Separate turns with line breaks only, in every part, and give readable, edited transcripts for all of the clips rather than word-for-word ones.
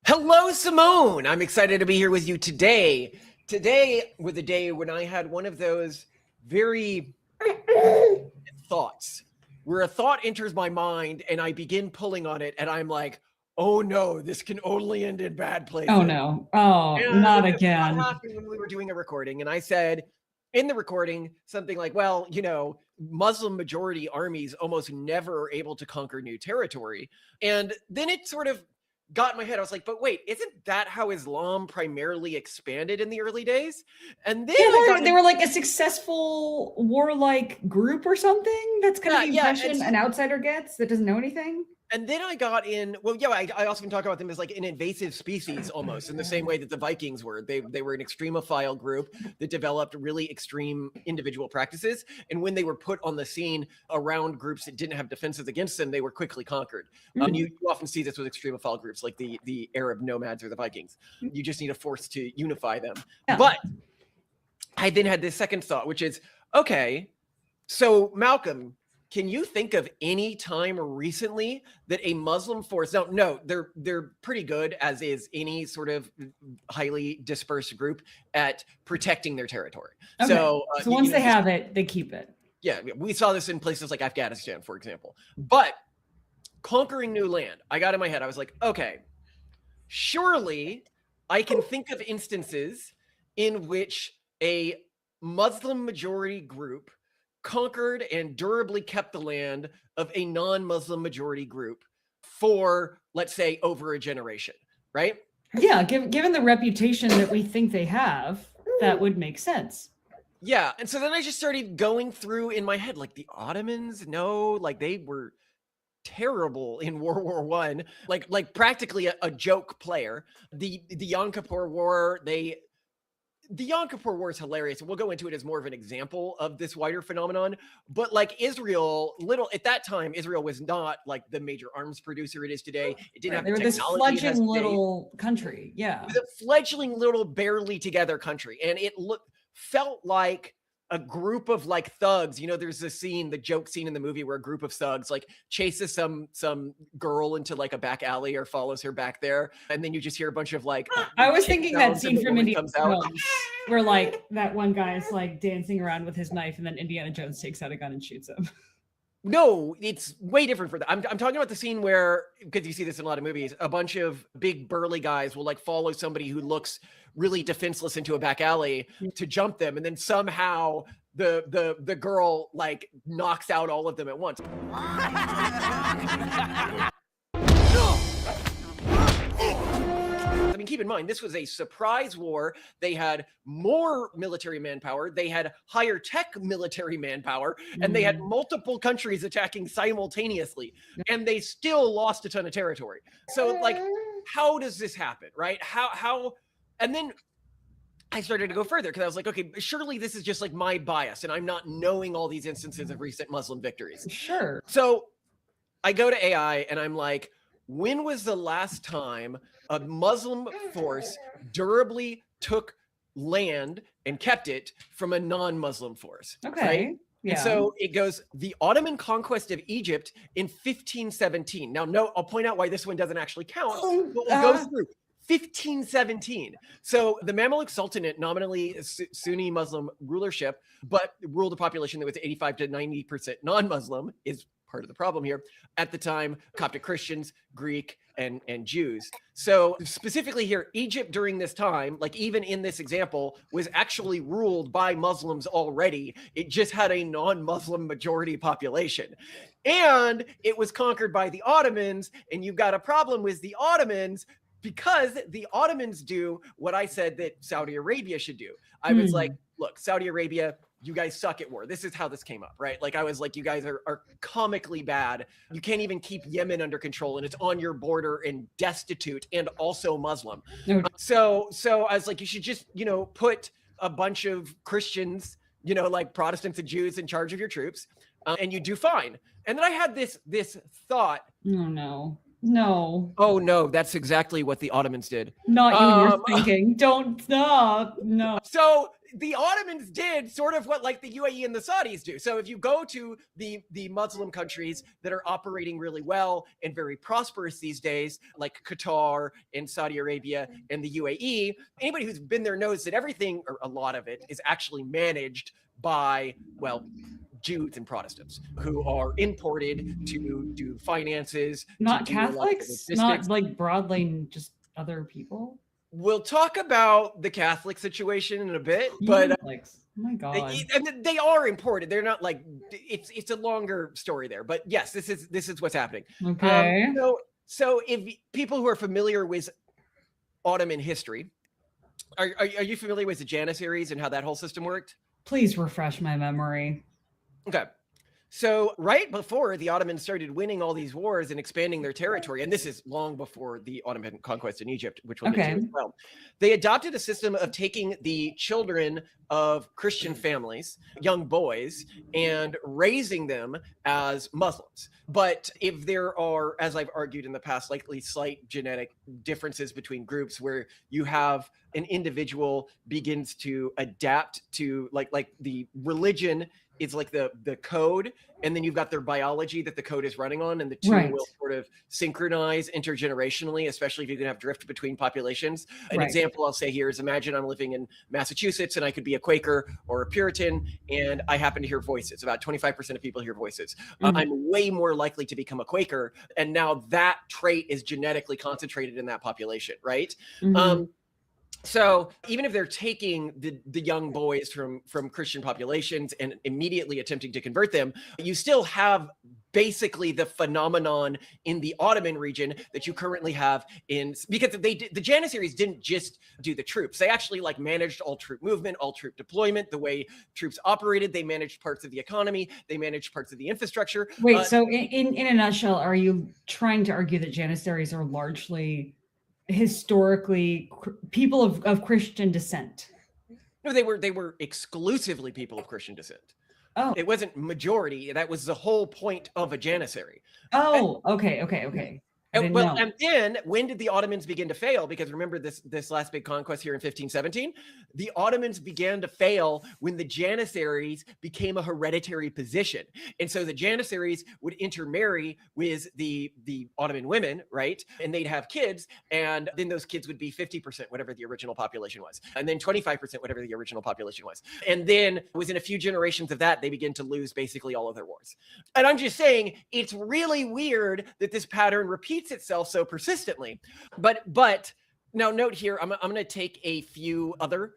Hello, Simone. I'm excited to be here with you today. Today was a day when I had one of those very thoughts where a thought enters my mind and I begin pulling on it and I'm like, oh no, this can only end in bad places.
Oh no. Oh,
And
not
that
again.
happened when we were doing a recording. And I said in the recording something like, well, Muslim majority armies almost never are able to conquer new territory. And then it sort of got in my head. I was like, but wait, isn't that how Islam primarily expanded in the early days? And then
They were like a successful warlike group or something. That's kind of the impression an outsider gets that doesn't know anything.
And then I got in, I also can talk about them as like an invasive species almost in the same way that the Vikings were. They were an extremophile group that developed really extreme individual practices. And when they were put on the scene around groups that didn't have defenses against them, they were quickly conquered. You often see this with extremophile groups like the Arab nomads or the Vikings. You just need a force to unify them. Yeah. But I then had this second thought, which is, okay, so Malcolm, can you think of any time recently that a Muslim force? No, they're pretty good, as is any sort of highly dispersed group, at protecting their territory.
Okay. So once they have it, they keep it.
Yeah, we saw this in places like Afghanistan, for example. But conquering new land, I got in my head, I was like, okay, surely I can think of instances in which a Muslim majority group conquered and durably kept the land of a non-Muslim majority group for, let's say, over a generation, right?
Yeah, given the reputation that we think they have, that would make sense.
Yeah, and so then I just started going through in my head, like the Ottomans, no, like they were terrible in World War I, like practically a joke player. The Yom Kippur War, the Yom Kippur War is hilarious. We'll go into it as more of an example of this wider phenomenon. But like Israel, at that time, Israel was not like the major arms producer it is today. It didn't have the technology.
They were this fledgling little country. Yeah.
It was a fledgling little barely together country. And it felt like a group of like thugs. There's a scene, the joke scene in the movie where a group of thugs like chases some girl into like a back alley or follows her back there. And then you just hear a bunch of like,
I was thinking that scene from Indiana Jones where like that one guy is like dancing around with his knife and then Indiana Jones takes out a gun and shoots him.
No, it's way different for that. I'm talking about the scene where, because you see this in a lot of movies, a bunch of big burly guys will like follow somebody who looks really defenseless into a back alley to jump them, and then somehow the girl like knocks out all of them at once. I mean, keep in mind, this was a surprise war. They had more military manpower. They had higher tech military manpower, and they had multiple countries attacking simultaneously, and they still lost a ton of territory. So like, how does this happen, right? How, and then I started to go further because I was like, okay, surely this is just like my bias and I'm not knowing all these instances of recent Muslim victories.
Sure.
So I go to AI and I'm like, when was the last time a Muslim force durably took land and kept it from a non-Muslim force?
Okay.
Right?
Yeah.
And so it goes, the Ottoman conquest of Egypt in 1517. Now, no, I'll point out why this one doesn't actually count, but we'll go through. 1517. So the Mamluk Sultanate, nominally Sunni Muslim rulership, but ruled a population that was 85 to 90% non-Muslim, is part of the problem here. At the time, Coptic Christians, Greek, and Jews. So specifically here, Egypt during this time, like even in this example, was actually ruled by Muslims already. It just had a non-Muslim majority population. And it was conquered by the Ottomans, and you've got a problem with the Ottomans because the Ottomans do what I said that Saudi Arabia should do. I was like, look, Saudi Arabia, you guys suck at war. This is how this came up, right? Like I was like, you guys are comically bad. You can't even keep Yemen under control, and it's on your border and destitute and also Muslim. So I was like, you should just, put a bunch of Christians, like Protestants and Jews in charge of your troops, and you do fine. And then I had this thought.
Oh no. No.
Oh no, that's exactly what the Ottomans did.
Not you were thinking. Don't stop. No.
So the Ottomans did sort of what like the UAE and the Saudis do. So if you go to the Muslim countries that are operating really well and very prosperous these days, like Qatar and Saudi Arabia and the UAE, anybody who's been there knows that everything, or a lot of it, is actually managed by, well, Jews and Protestants who are imported to do finances.
Not Catholics, not like broadly just other people.
We'll talk about the Catholic situation in a bit, but
oh my God,
they are imported. They're not like it's a longer story there, but yes, this is what's happening.
Okay.
So if people who are familiar with Ottoman history, are you familiar with the Janissaries and how that whole system worked?
Please refresh my memory.
Okay. So right before the Ottomans started winning all these wars and expanding their territory, and this is long before the Ottoman conquest in Egypt, which we'll get to as well, they adopted a system of taking the children of Christian families, young boys, and raising them as Muslims. But if there are, as I've argued in the past, likely slight genetic differences between groups where you have an individual begins to adapt to like the religion is like the code, and then you've got their biology that the code is running on, and the two will sort of synchronize intergenerationally, especially if you can have drift between populations. An example I'll say here is, imagine I'm living in Massachusetts and I could be a Quaker or a Puritan, and I happen to hear voices. About 25% of people hear voices. I'm way more likely to become a Quaker, and now that trait is genetically concentrated in that population, right? So even if they're taking the young boys from Christian populations and immediately attempting to convert them, you still have basically the phenomenon in the Ottoman region that you currently have because the Janissaries didn't just do the troops. They actually like managed all troop movement, all troop deployment, the way troops operated. They managed parts of the economy. They managed parts of the infrastructure.
Wait, so in a nutshell, are you trying to argue that Janissaries are largely historically people of Christian descent?
No, they were exclusively people of Christian descent.
Oh,
it wasn't majority. That was the whole point of a Janissary.
Oh, okay.
And then when did the Ottomans begin to fail? Because remember this last big conquest here in 1517, the Ottomans began to fail when the Janissaries became a hereditary position. And so the Janissaries would intermarry with the Ottoman women, right? And they'd have kids, and then those kids would be 50%, whatever the original population was, and then 25%, whatever the original population was. And then within a few generations of that, they begin to lose basically all of their wars. And I'm just saying, it's really weird that this pattern repeats itself so persistently. But now note here, I'm going to take a few other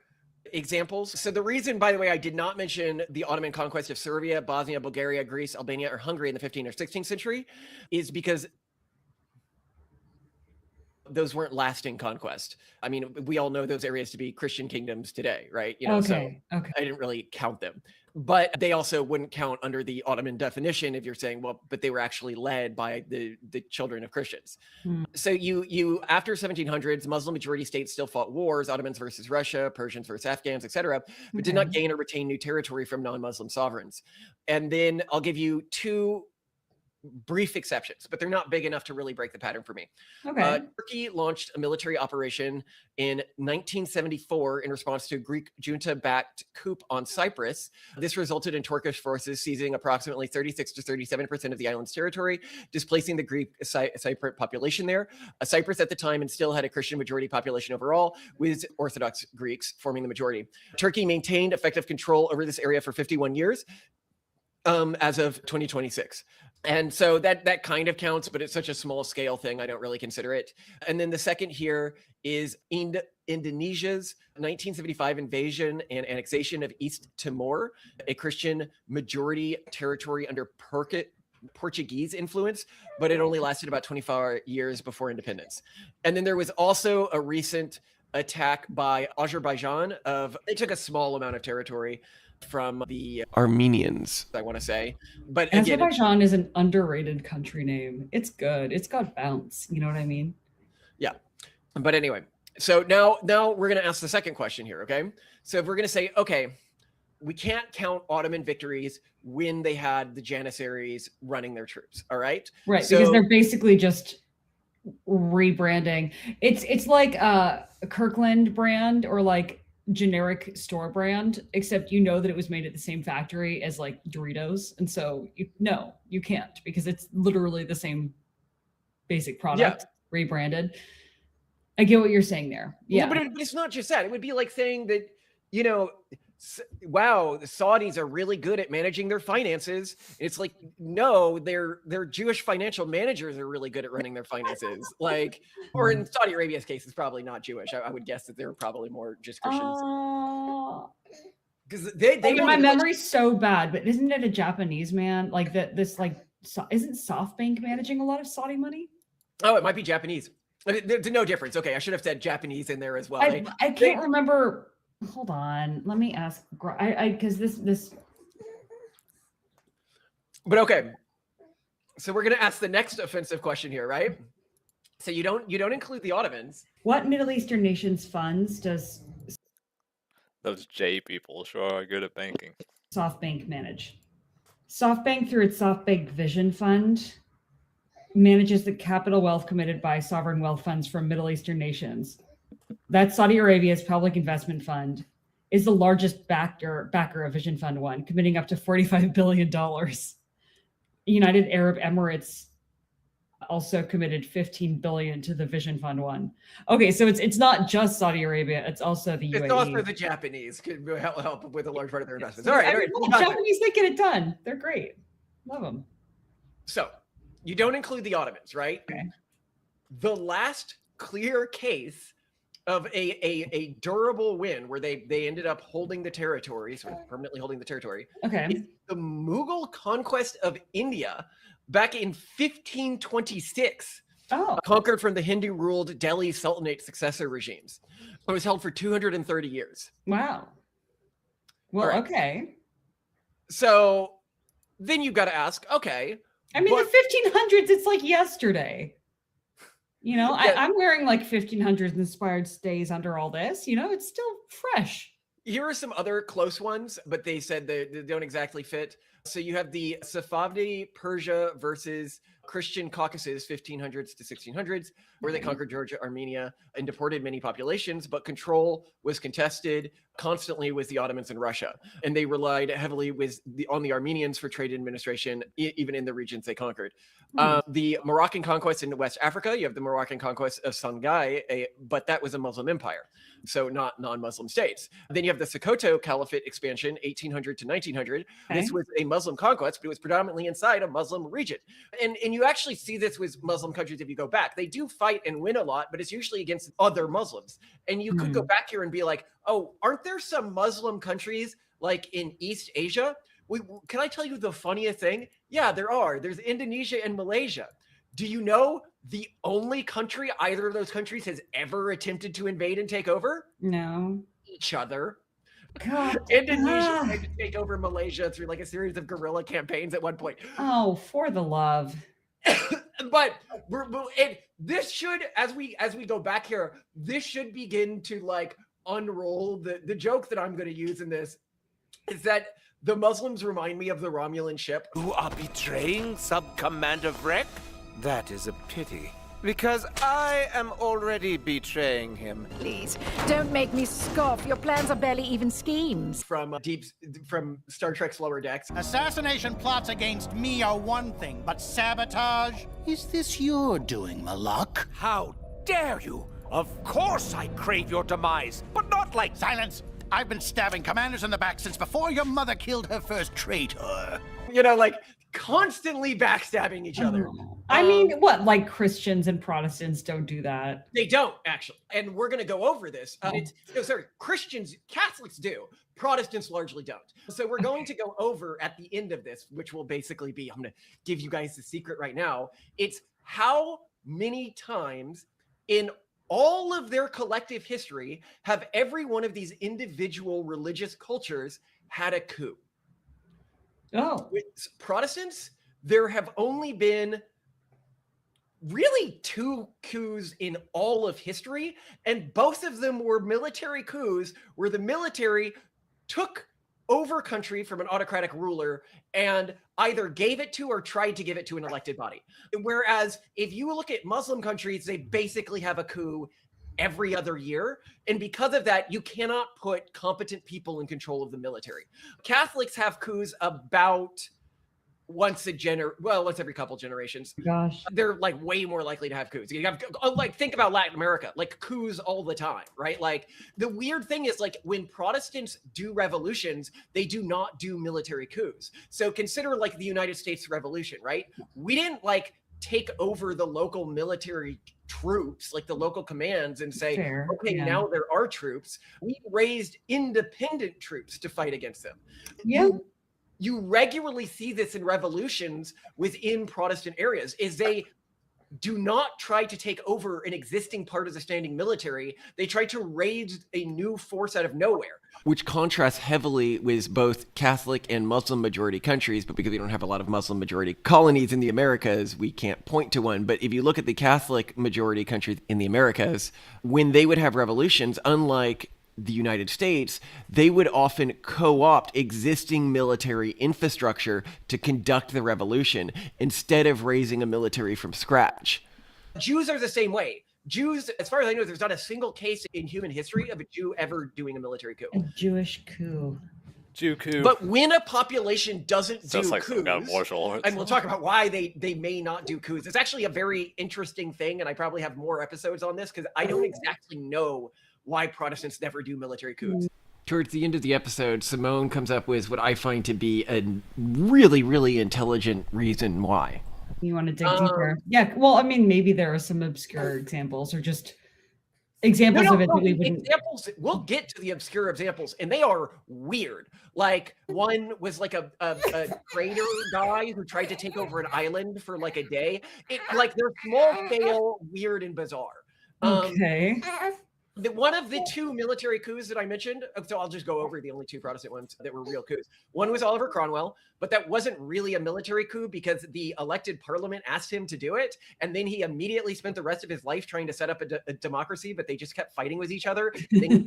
examples. So the reason, by the way, I did not mention the Ottoman conquest of Serbia, Bosnia, Bulgaria, Greece, Albania, or Hungary in the 15th or 16th century is because those weren't lasting conquest. I mean, we all know those areas to be Christian kingdoms today, right? So I didn't really count them. But they also wouldn't count under the Ottoman definition if you're saying, well, but they were actually led by the children of Christians. So you after 1700s, Muslim majority states still fought wars, Ottomans versus Russia, Persians versus Afghans, etc., but did not gain or retain new territory from non-Muslim sovereigns. And then I'll give you two brief exceptions, but they're not big enough to really break the pattern for me. Turkey launched a military operation in 1974 in response to a Greek junta-backed coup on Cyprus. This resulted in Turkish forces seizing approximately 36 to 37% of the island's territory, displacing the Greek Cypriot population there. Cyprus at the time and still had a Christian majority population overall, with Orthodox Greeks forming the majority. Turkey maintained effective control over this area for 51 years. As of 2026. And so that kind of counts, but it's such a small scale thing, I don't really consider it. And then the second here is Indonesia's 1975 invasion and annexation of East Timor, a Christian majority territory under Portuguese influence, but it only lasted about 24 years before independence. And then there was also a recent attack by Azerbaijan they took a small amount of territory from the Armenians, I want to say. But again,
Azerbaijan is an underrated country name. It's good. It's got bounce. You know what I mean?
Yeah. But anyway, so now we're going to ask the second question here, okay? So if we're going to say, okay, we can't count Ottoman victories when they had the Janissaries running their troops, all right?
Right, so, because they're basically just rebranding. It's like a Kirkland brand or like generic store brand, except you know that it was made at the same factory as like Doritos. And so you can't, because it's literally the same basic product rebranded. I get what you're saying there. Yeah.
But it's not just that. It would be like saying that, you know, wow, the Saudis are really good at managing their finances. It's like, no, their Jewish financial managers are really good at running their finances. Like, or in Saudi Arabia's case, it's probably not Jewish. I would guess that they're probably more just Christians. Because
my memory's so bad, but isn't it a Japanese man? Like isn't SoftBank managing a lot of Saudi money?
Oh, it might be Japanese. There's no difference. Okay, I should have said Japanese in there as well.
I can't remember. Hold on, let me ask. Because this.
But okay, so we're gonna ask the next offensive question here, right? So you don't include the Ottomans.
What Middle Eastern nations funds does
those J people sure are good at banking?
SoftBank manage? SoftBank, through its SoftBank Vision Fund, manages the capital wealth committed by sovereign wealth funds from Middle Eastern nations. That's Saudi Arabia's public investment fund, is the largest backer of Vision Fund 1, committing up to $45 billion. United Arab Emirates also committed $15 billion to the Vision Fund 1. Okay, so it's not just Saudi Arabia, it's also the UAE.
It's also the Japanese could help with a large part of their investments. All right.
Japanese, they get it done. They're great. Love them.
So you don't include the Ottomans, right?
Okay.
The last clear case of a durable win where they ended up holding the territory, sort of permanently holding the territory.
Okay.
Is the Mughal conquest of India back in 1526. Conquered from the Hindu-ruled Delhi Sultanate successor regimes. It was held for 230 years.
Wow. Well,
right.
Okay.
So then you've got to ask, okay.
I mean, the 1500s, it's like yesterday. Yeah. I'm wearing like 1500s inspired stays under all this. It's still fresh.
Here are some other close ones, but they said they don't exactly fit. So you have the Safavid Persia versus Christian Caucasus, 1500s to 1600s, where they conquered Georgia, Armenia, and deported many populations, but control was contested constantly with the Ottomans and Russia. And they relied heavily on the Armenians for trade administration, even in the regions they conquered. The Moroccan conquest in West Africa, you have the Moroccan conquest of Songhai, but that was a Muslim empire, so not non-Muslim states. Then you have the Sokoto Caliphate expansion, 1800 to 1900. Okay. This was a Muslim conquest, but it was predominantly inside a Muslim region. And you actually see this with Muslim countries if you go back. They do fight and win a lot, but it's usually against other Muslims. And you could go back here and be like, oh, aren't there some Muslim countries like in East Asia? Can I tell you the funniest thing? Yeah, there are. There's Indonesia and Malaysia. Do you know the only country either of those countries has ever attempted to invade and take over?
No.
Each other.
God.
Indonesia tried to take over Malaysia through like a series of guerrilla campaigns at one point.
Oh, for the love.
But this should, as we go back here, this should begin to like unroll the joke that I'm going to use in this is that the Muslims remind me of the Romulan ship.
You are betraying Sub-Commander Vrek? That is a pity, because I am already betraying him.
Please, don't make me scoff. Your plans are barely even schemes.
From Star Trek's Lower Decks.
Assassination plots against me are one thing, but sabotage? Is this your doing, Malak?
How dare you? Of course I crave your demise, but not like...
Silence! I've been stabbing commanders in the back since before your mother killed her first traitor.
Like constantly backstabbing each other.
I mean, what? Like Christians and Protestants don't do that.
They don't, actually. And we're going to go over this. Christians, Catholics do. Protestants largely don't. So we're going to go over at the end of this, which will basically be, I'm going to give you guys the secret right now. It's how many times in all of their collective history have every one of these individual religious cultures had a coup.
Oh.
With Protestants, there have only been really 2 coups in all of history, and both of them were military coups where the military took over country from an autocratic ruler and either gave it to or tried to give it to an elected body. Whereas if you look at Muslim countries, they basically have a coup every other year. And because of that, you cannot put competent people in control of the military. Catholics have coups about once every couple generations.
Gosh.
They're like way more likely to have coups. You have, like, think about Latin America, like coups all the time, right? Like the weird thing is, like, when Protestants do revolutions, they do not do military coups. So consider like the United States Revolution, right? We didn't like take over the local military troops, like the local commands, and say,
Fair,
okay,
yeah.
now there are troops. We raised independent troops to fight against them.
Yeah.
You regularly see this in revolutions within Protestant areas, is they do not try to take over an existing part of the standing military. They try to raise a new force out of nowhere. Which contrasts heavily with both Catholic and Muslim majority countries, but because we don't have a lot of Muslim majority colonies in the Americas, we can't point to one. But if you look at the Catholic majority countries in the Americas, when they would have revolutions, unlike the United States, they would often co-opt existing military infrastructure to conduct the revolution instead of raising a military from scratch. Jews are the same way. Jews, as far as I know, there's not a single case in human history of a Jew ever doing a military coup.
A Jewish coup.
Jew coup.
But when a population doesn't do
like
coups, and we'll talk about why they may not do coups. It's actually a very interesting thing, and I probably have more episodes on this because I don't exactly know why Protestants never do military coups. Towards the end of the episode, Simone comes up with what I find to be a really, really intelligent reason why.
You want to dig deeper? Yeah. Well, I mean, maybe there are some obscure examples or just examples of it that we wouldn't.
Examples, we'll get to the obscure examples, and they are weird. Like, one was like a trader guy who tried to take over an island for like a day. Like, they're small scale, weird, and bizarre.
Okay.
One of the two military coups that I mentioned, so I'll just go over the only two Protestant ones that were real coups. One was Oliver Cromwell, but that wasn't really a military coup because the elected parliament asked him to do it. And then he immediately spent the rest of his life trying to set up a democracy, but they just kept fighting with each other. And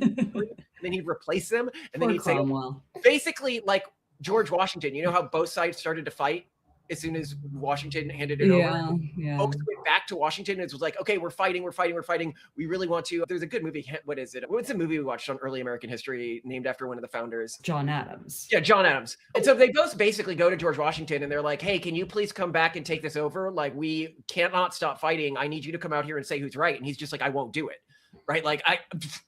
then he'd replace them. And then he'd say, basically like George Washington, you know how both sides started to fight as soon as Washington handed it over?
Yeah.
Folks went back to Washington and it was like, okay, we're fighting. We really want to. There's a good movie. What is it? What's the movie we watched on early American history named after one of the founders?
John Adams.
Yeah, John Adams. And so they both basically go to George Washington and they're like, hey, can you please come back and take this over? Like, we cannot stop fighting. I need you to come out here and say who's right. And he's just like, I won't do it. Right? Like,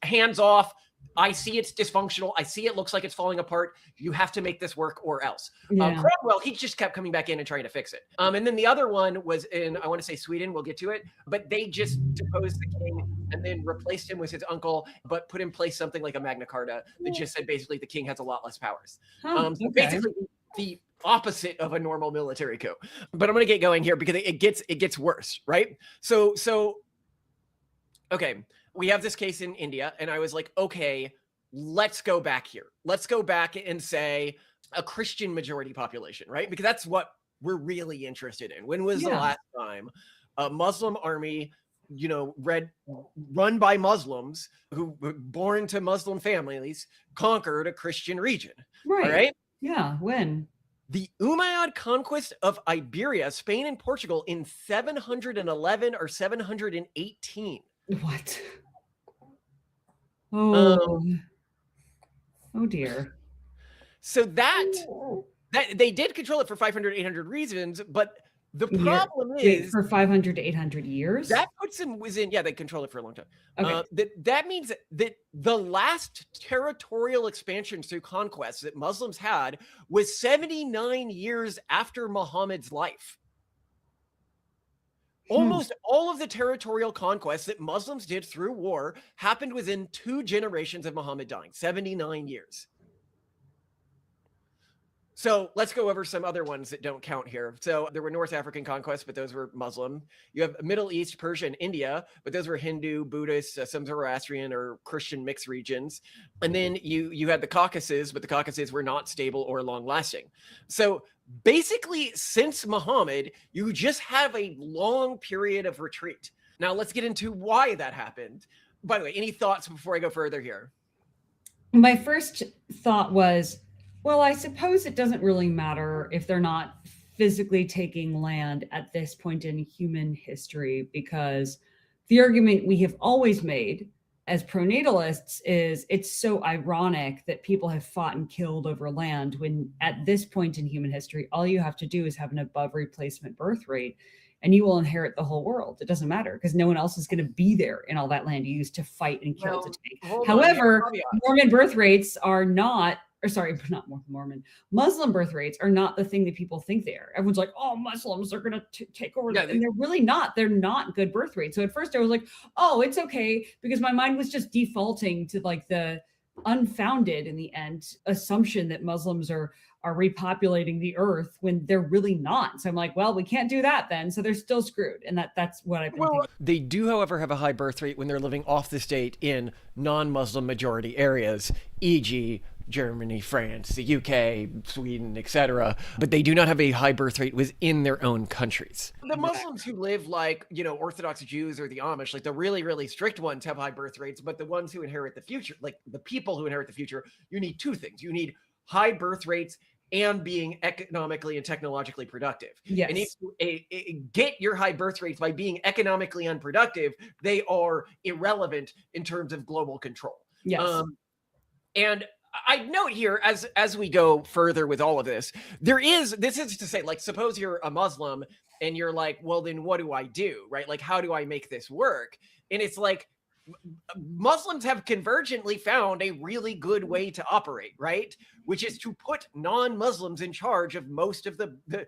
hands off. I see it's dysfunctional. I see it looks like it's falling apart. You have to make this work or else. Cromwell, he just kept coming back in and trying to fix it. And then the other one was in, I want to say Sweden. We'll get to it. But they just deposed the king and then replaced him with his uncle, but put in place something like a Magna Carta that just said basically the king has a lot less powers. So basically the opposite of a normal military coup. But I'm going to get going here because it gets worse, right? So okay. We have this case in India, and I was like, okay, let's go back here. Let's go back and say a Christian majority population, right? Because that's what we're really interested in. When was the last time a Muslim army, run by Muslims who were born to Muslim families, conquered a Christian region?
Right.
All right?
Yeah, when?
The Umayyad conquest of Iberia, Spain and Portugal in 711 or 718.
What? Oh dear.
So that they did control it for 500, 800 reasons, but the problem is
for 500 to 800 years.
That puts them within. Yeah, they control it for a long time.
Okay.
That means that the last territorial expansions through conquests that Muslims had was 79 years after Muhammad's life. Almost all of the territorial conquests that Muslims did through war happened within 2 generations of Muhammad dying, 79 years. So let's go over some other ones that don't count here. So there were North African conquests, but those were Muslim. You have Middle East, Persia, and India, but those were Hindu, Buddhist, some Zoroastrian or Christian mixed regions. And then you had the Caucasus, but the Caucasus were not stable or long lasting. So basically, since Muhammad, you just have a long period of retreat. Now let's get into why that happened. By the way, any thoughts before I go further here?
My first thought was, well, I suppose it doesn't really matter if they're not physically taking land at this point in human history, because the argument we have always made as pronatalists is it's so ironic that people have fought and killed over land when at this point in human history, all you have to do is have an above replacement birth rate and you will inherit the whole world. It doesn't matter because no one else is going to be there in all that land you used to fight and kill to take. However, Mormon birth rates are not, or sorry, not Mormon, Muslim birth rates are not the thing that people think they are. Everyone's like, oh, Muslims are going to take over. And they're really not. They're not good birth rates. So at first I was like, oh, it's okay. Because my mind was just defaulting to like the unfounded in the end assumption that Muslims are repopulating the earth when they're really not. So I'm like, well, we can't do that then. So they're still screwed. And that's what I've been thinking.
They do, however, have a high birth rate when they're living off the state in non-Muslim majority areas, e.g., Germany, France, the UK, Sweden, etc. But they do not have a high birth rate within their own countries. The Muslims who live like, Orthodox Jews or the Amish, like the really, really strict ones have high birth rates, but the ones who inherit the future, like the people who inherit the future, you need two things. You need high birth rates and being economically and technologically productive.
Yes.
And if you get your high birth rates by being economically unproductive, they are irrelevant in terms of global control.
Yes.
And I note here, as we go further with all of this, this is to say, like, suppose you're a Muslim and you're like, well, then what do I do, right? Like, how do I make this work? And it's like, Muslims have convergently found a really good way to operate, right? Which is to put non-Muslims in charge of most of the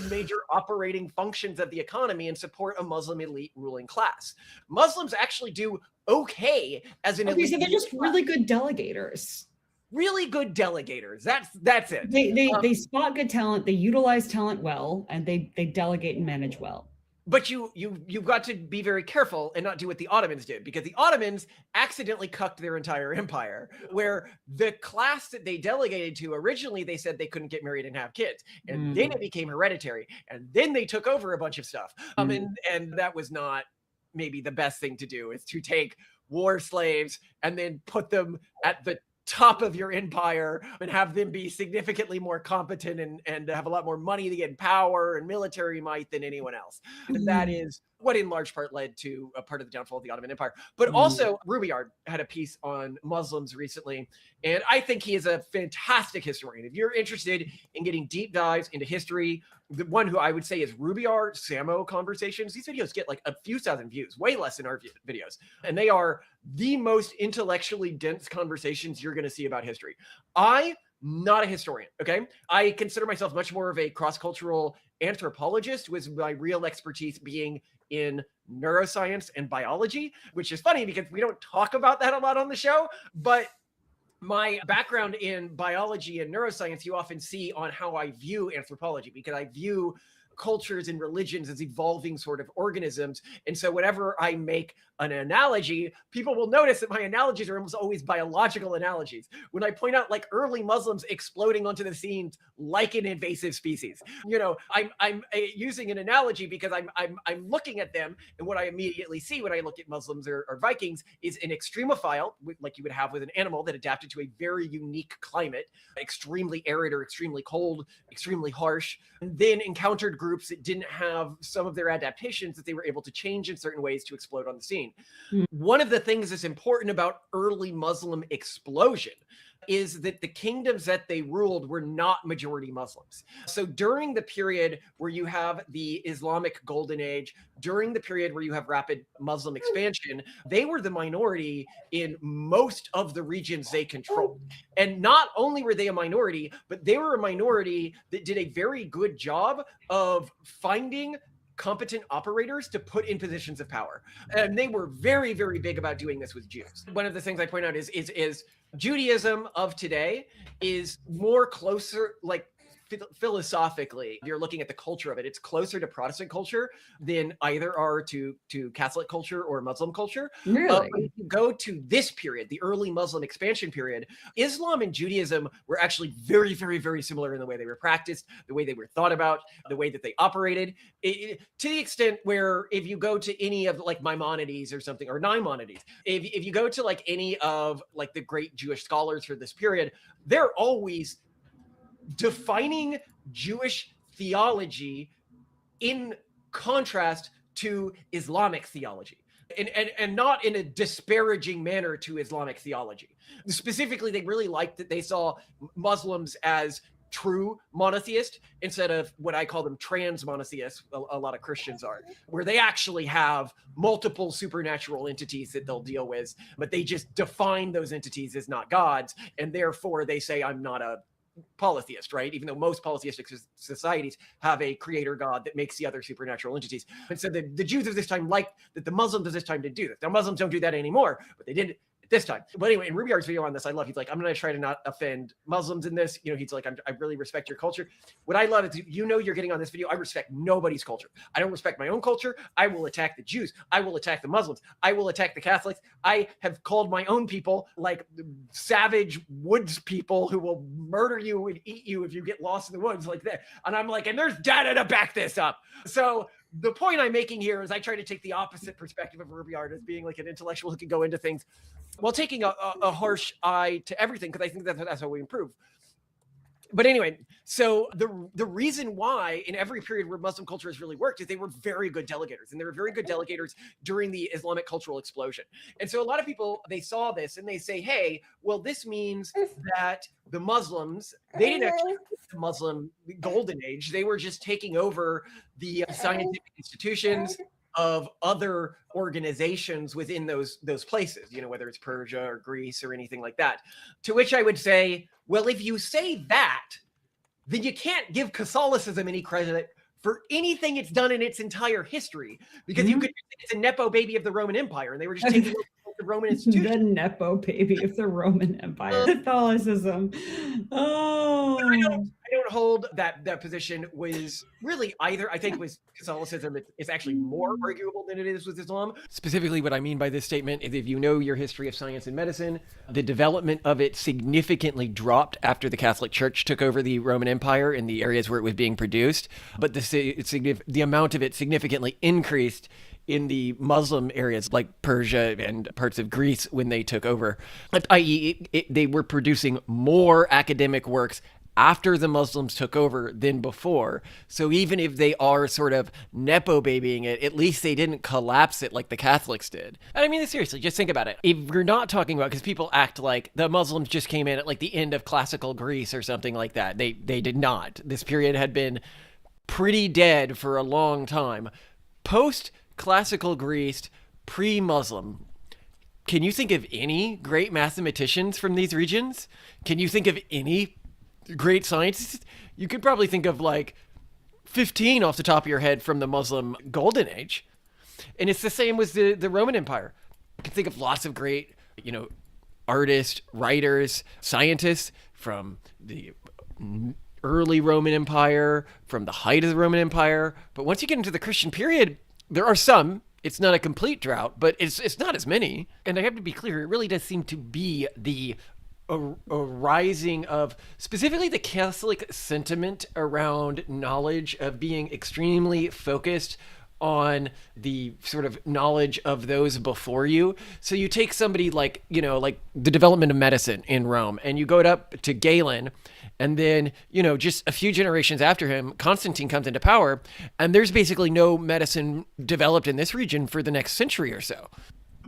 major operating functions of the economy and support a Muslim elite ruling class. Muslims actually do okay as an elite.
So they're just really good delegators.
Really good delegators. That's it.
They spot good talent, they utilize talent well, and they delegate and manage well.
But you've got to be very careful and not do what the Ottomans did, because the Ottomans accidentally cucked their entire empire, where the class that they delegated to originally, they said they couldn't get married and have kids, and then it became hereditary, and then they took over a bunch of stuff. And that was not maybe the best thing to do, is to take war slaves and then put them at the top of your empire and have them be significantly more competent and have a lot more money to get power and military might than anyone else. And that is what in large part led to a part of the downfall of the Ottoman Empire. But also Rubaiyard had a piece on Muslims recently, and I think he is a fantastic historian. If you're interested in getting deep dives into history, the one who I would say is Rubaiyard Samo Conversations. These videos get like a few thousand views, way less than our videos. And they are the most intellectually dense conversations you're going to see about history. I'm not a historian, okay? I consider myself much more of a cross-cultural anthropologist, with my real expertise being in neuroscience and biology, which is funny because we don't talk about that a lot on the show, but my background in biology and neuroscience, you often see on how I view anthropology, because I view cultures and religions as evolving sort of organisms. And so whenever I make an analogy, people will notice that my analogies are almost always biological analogies. When I point out like early Muslims exploding onto the scenes like an invasive species, I'm using an analogy because I'm looking at them, and what I immediately see when I look at Muslims or Vikings is an extremophile, like you would have with an animal that adapted to a very unique climate, extremely arid or extremely cold, extremely harsh, and then encountered groups that didn't have some of their adaptations that they were able to change in certain ways to explode on the scene. One of the things that's important about early Muslim explosion is that the kingdoms that they ruled were not majority Muslims. So during the period where you have the Islamic Golden Age, during the period where you have rapid Muslim expansion, they were the minority in most of the regions they controlled. And not only were they a minority, but they were a minority that did a very good job of finding competent operators to put in positions of power. And they were very, very big about doing this with Jews. One of the things I point out is Judaism of today is more closer, like philosophically, if you're looking at the culture of it, it's closer to Protestant culture than either are to Catholic culture or Muslim culture.
Really?
If you go to this period, the early Muslim expansion period, Islam and Judaism were actually very, very, very similar in the way they were practiced, the way they were thought about, the way that they operated, to the extent where if you go to any of like Maimonides or something, or Maimonides, if you go to like any of like the great Jewish scholars for this period, they're always defining Jewish theology in contrast to Islamic theology. and not in a disparaging manner to Islamic theology. Specifically, they really liked that they saw Muslims as true monotheist instead of what I call them trans monotheists. A lot of Christians are, where they actually have multiple supernatural entities that they'll deal with, but they just define those entities as not gods, and therefore they say I'm not a polytheist, right? Even though most polytheistic societies have a creator god that makes the other supernatural entities. And so the Jews of this time liked that the Muslims of this time did do this. Now Muslims don't do that anymore, but they did at this time. But anyway, in Rubyard's video on this, I love, he's like, I'm going to try to not offend Muslims in this. You know, he's like, I really respect your culture. What I love is, you know, you're getting on this video. I respect nobody's culture. I don't respect my own culture. I will attack the Jews. I will attack the Muslims. I will attack the Catholics. I have called my own people like savage woods people who will murder you and eat you if you get lost in the woods like that. And I'm like, and there's data to back this up. So the point I'm making here is I try to take the opposite perspective of Rubyard as being like an intellectual who can go into things while taking a harsh eye to everything, because I think that's how we improve. But anyway, so the reason why in every period where Muslim culture has really worked is they were very good delegators, and they were very good delegators during the Islamic cultural explosion. And so a lot of people, they saw this and they say, hey, well, this means that the Muslims, they didn't actually the Muslim golden age. They were just taking over the scientific institutions of other organizations within those places, you know, whether it's Persia or Greece or anything like that. To which I would say, well, if you say that, then you can't give Catholicism any credit for anything it's done in its entire history, because you could say it's a nepo baby of the Roman Empire, and they were just taking over the Roman institution.
The nepo baby of the Roman Empire. Catholicism. Oh.
I don't hold that position was really either. I think with Catholicism, it's actually more arguable than it is with Islam. Specifically, what I mean by this statement is, if you know your history of science and medicine, the development of it significantly dropped after the Catholic Church took over the Roman Empire in the areas where it was being produced, but the amount of it significantly increased in the Muslim areas like Persia and parts of Greece when they took over, i.e. they were producing more academic works after the Muslims took over than before. So even if they are sort of nepo babying it, at least they didn't collapse it like the Catholics did. And I mean, seriously, just think about it. If we're not talking about, because people act like the Muslims just came in at like the end of classical Greece or something like that. They did not. This period had been pretty dead for a long time. Post-classical Greece, pre-Muslim, can you think of any great mathematicians from these regions? Can you think of any great scientists? You could probably think of like 15 off the top of your head from the Muslim Golden Age. And it's the same with the Roman Empire. You can think of lots of great, you know, artists, writers, scientists from the early Roman Empire, from the height of the Roman Empire. But once you get into the Christian period, there are some. It's not a complete drought, but it's not as many. And I have to be clear, it really does seem to be a rising of specifically the Catholic sentiment around knowledge, of being extremely focused on the sort of knowledge of those before you. So you take somebody like, you know, like the development of medicine in Rome, and you go up to Galen, and then, you know, just a few generations after him, Constantine comes into power, and there's basically no medicine developed in this region for the next century or so.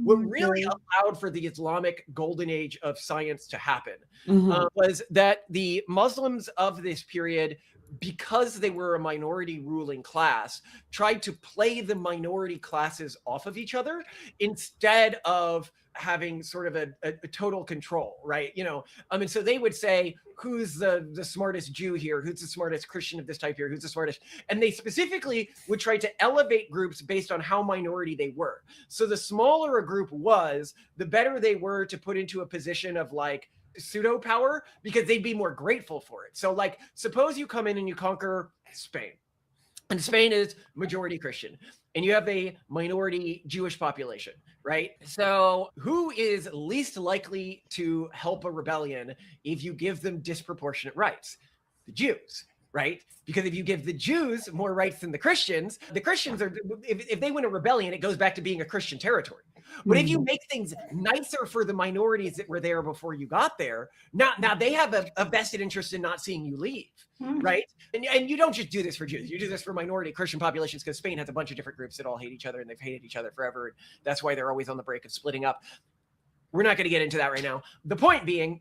What really allowed for the Islamic golden age of science to happen was that the Muslims of this period, because they were a minority ruling class, tried to play the minority classes off of each other instead of having sort of a total control, right? You know, and so they would say, who's the smartest Jew here? Who's the smartest Christian of this type here? Who's the smartest? And they specifically would try to elevate groups based on how minority they were. So the smaller a group was, the better they were to put into a position of like pseudo power, because they'd be more grateful for it. So like, suppose you come in and you conquer Spain, and Spain is majority Christian, and you have a minority Jewish population, right? So who is least likely to help a rebellion if you give them disproportionate rights? The Jews. right? Because if you give the Jews more rights than the Christians are, if they win a rebellion, it goes back to being a Christian territory. But if you make things nicer for the minorities that were there before you got there, now they have a vested interest in not seeing you leave, right? And you don't just do this for Jews. You do this for minority Christian populations, because Spain has a bunch of different groups that all hate each other, and they've hated each other forever. And that's why they're always on the brink of splitting up. We're not going to get into that right now. The point being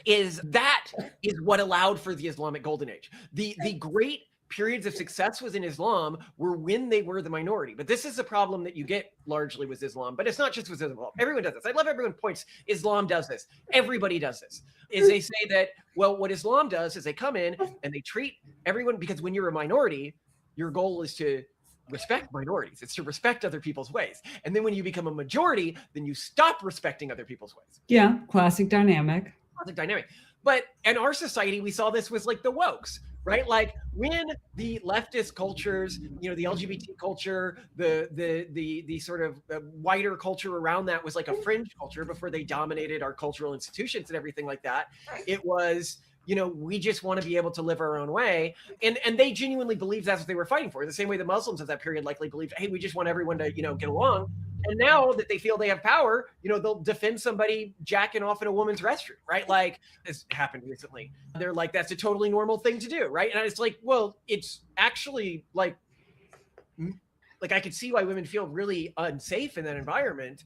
is that is what allowed for the Islamic Golden Age. The great periods of success within Islam were when they were the minority. But this is a problem that you get largely with Islam, but it's not just with Islam. Everyone does this. I love everyone points, Islam does this. Everybody does this. Is they say that, well, what Islam does is they come in and they treat everyone, because when you're a minority, your goal is to respect minorities. It's to respect other people's ways. And then when you become a majority, then you stop respecting other people's ways.
Yeah, classic dynamic.
But in our society, we saw this with like the wokes, right? Like when the leftist cultures, the LGBT culture, the sort of wider culture around that was like a fringe culture before they dominated our cultural institutions and everything like that. It was, we just want to be able to live our own way. And they genuinely believed that's what they were fighting for. The same way the Muslims of that period likely believed, hey, we just want everyone to, get along. And now that they feel they have power, they'll defend somebody jacking off in a woman's restroom, right? Like this happened recently. They're like, that's a totally normal thing to do, right? And it's like, well, it's actually like I could see why women feel really unsafe in that environment.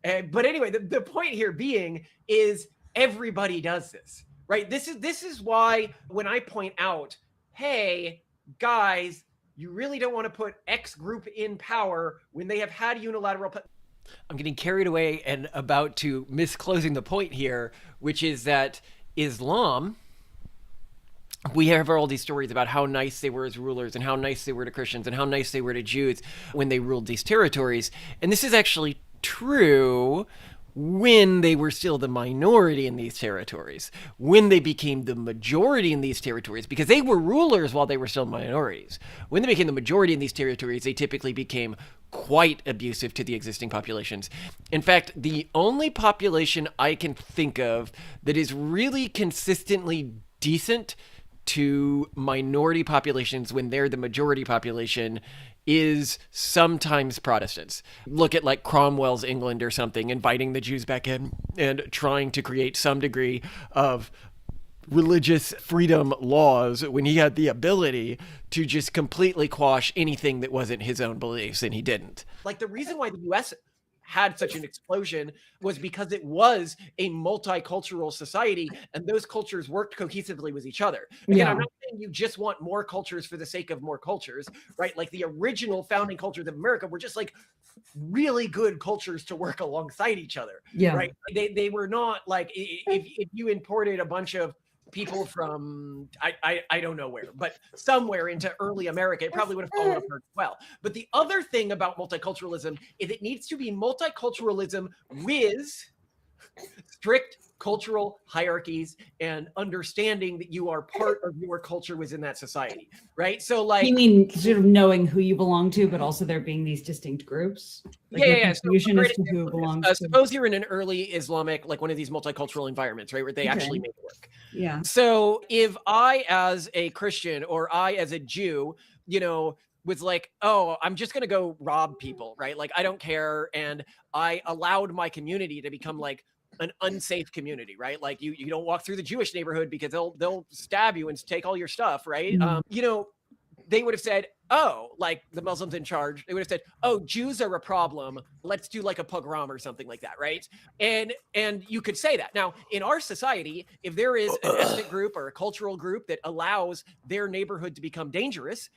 But anyway, the point here being is everybody does this, right? This is why when I point out, hey, guys, you really don't want to put X group in power when they have had unilateral. I'm getting carried away and about to miss closing the point here, which is that Islam, we have all these stories about how nice they were as rulers and how nice they were to Christians and how nice they were to Jews when they ruled these territories. And this is actually true when they were still the minority in these territories, when they became the majority in these territories, because they were rulers while they were still minorities. When they became the majority in these territories, they typically became quite abusive to the existing populations. In fact, the only population I can think of that is really consistently decent to minority populations when they're the majority population is sometimes Protestants. Look at like Cromwell's England or something, inviting the Jews back in and trying to create some degree of religious freedom laws when he had the ability to just completely quash anything that wasn't his own beliefs, and he didn't. Like the reason why the US had such an explosion was because it was a multicultural society and those cultures worked cohesively with each other. Again, I'm not saying you just want more cultures for the sake of more cultures, right? Like the original founding cultures of America were just like really good cultures to work alongside each other, right? They were not like, if you imported a bunch of people from I don't know where, but somewhere into early America, it probably would have fallen apart as well. But the other thing about multiculturalism is it needs to be multiculturalism with strict cultural hierarchies and understanding that you are part of your culture within that society, right? So like,
you mean sort of knowing who you belong to, but also there being these distinct groups? Like confusion as to who belongs to.
Suppose you're in an early Islamic, like one of these multicultural environments, right, where they actually make it work.
Yeah.
So if I, as a Christian, or I, as a Jew, was like, oh, I'm just going to go rob people, right? Like, I don't care. And I allowed my community to become like an unsafe community, right? Like you don't walk through the Jewish neighborhood because they'll stab you and take all your stuff, right? They would have said, oh, like the Muslims in charge, they would have said, oh, Jews are a problem. Let's do like a pogrom or something like that, right? And you could say that. Now, in our society, if there is an ethnic group or a cultural group that allows their neighborhood to become dangerous,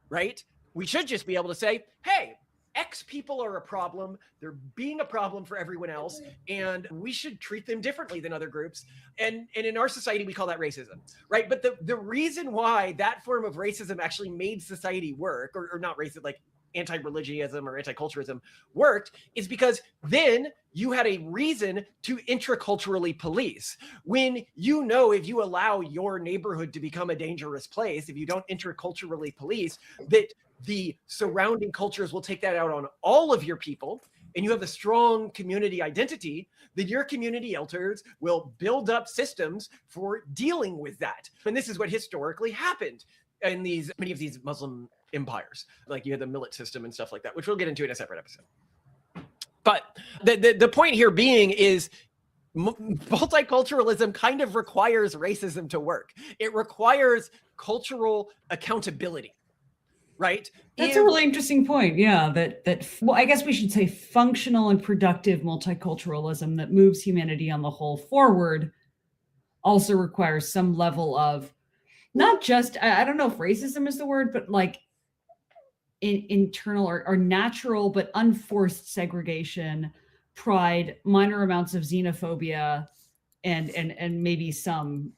right? We should just be able to say, hey, X people are a problem. They're being a problem for everyone else, and we should treat them differently than other groups. And in our society, we call that racism, right? But the reason why that form of racism actually made society work, or not racism, like anti-religionism or anti-culturalism worked, is because then you had a reason to intraculturally police. When if you allow your neighborhood to become a dangerous place, if you don't intraculturally police, that the surrounding cultures will take that out on all of your people, and you have a strong community identity, then your community elders will build up systems for dealing with that. And this is what historically happened in many of these Muslim empires. Like you had the millet system and stuff like that, which we'll get into in a separate episode. But the point here being is multiculturalism kind of requires racism to work. It requires cultural accountability, right?
That's a really interesting point. Yeah, well, I guess we should say functional and productive multiculturalism that moves humanity on the whole forward also requires some level of not just, I don't know if racism is the word, but like internal or natural but unforced segregation, pride, minor amounts of xenophobia, and maybe some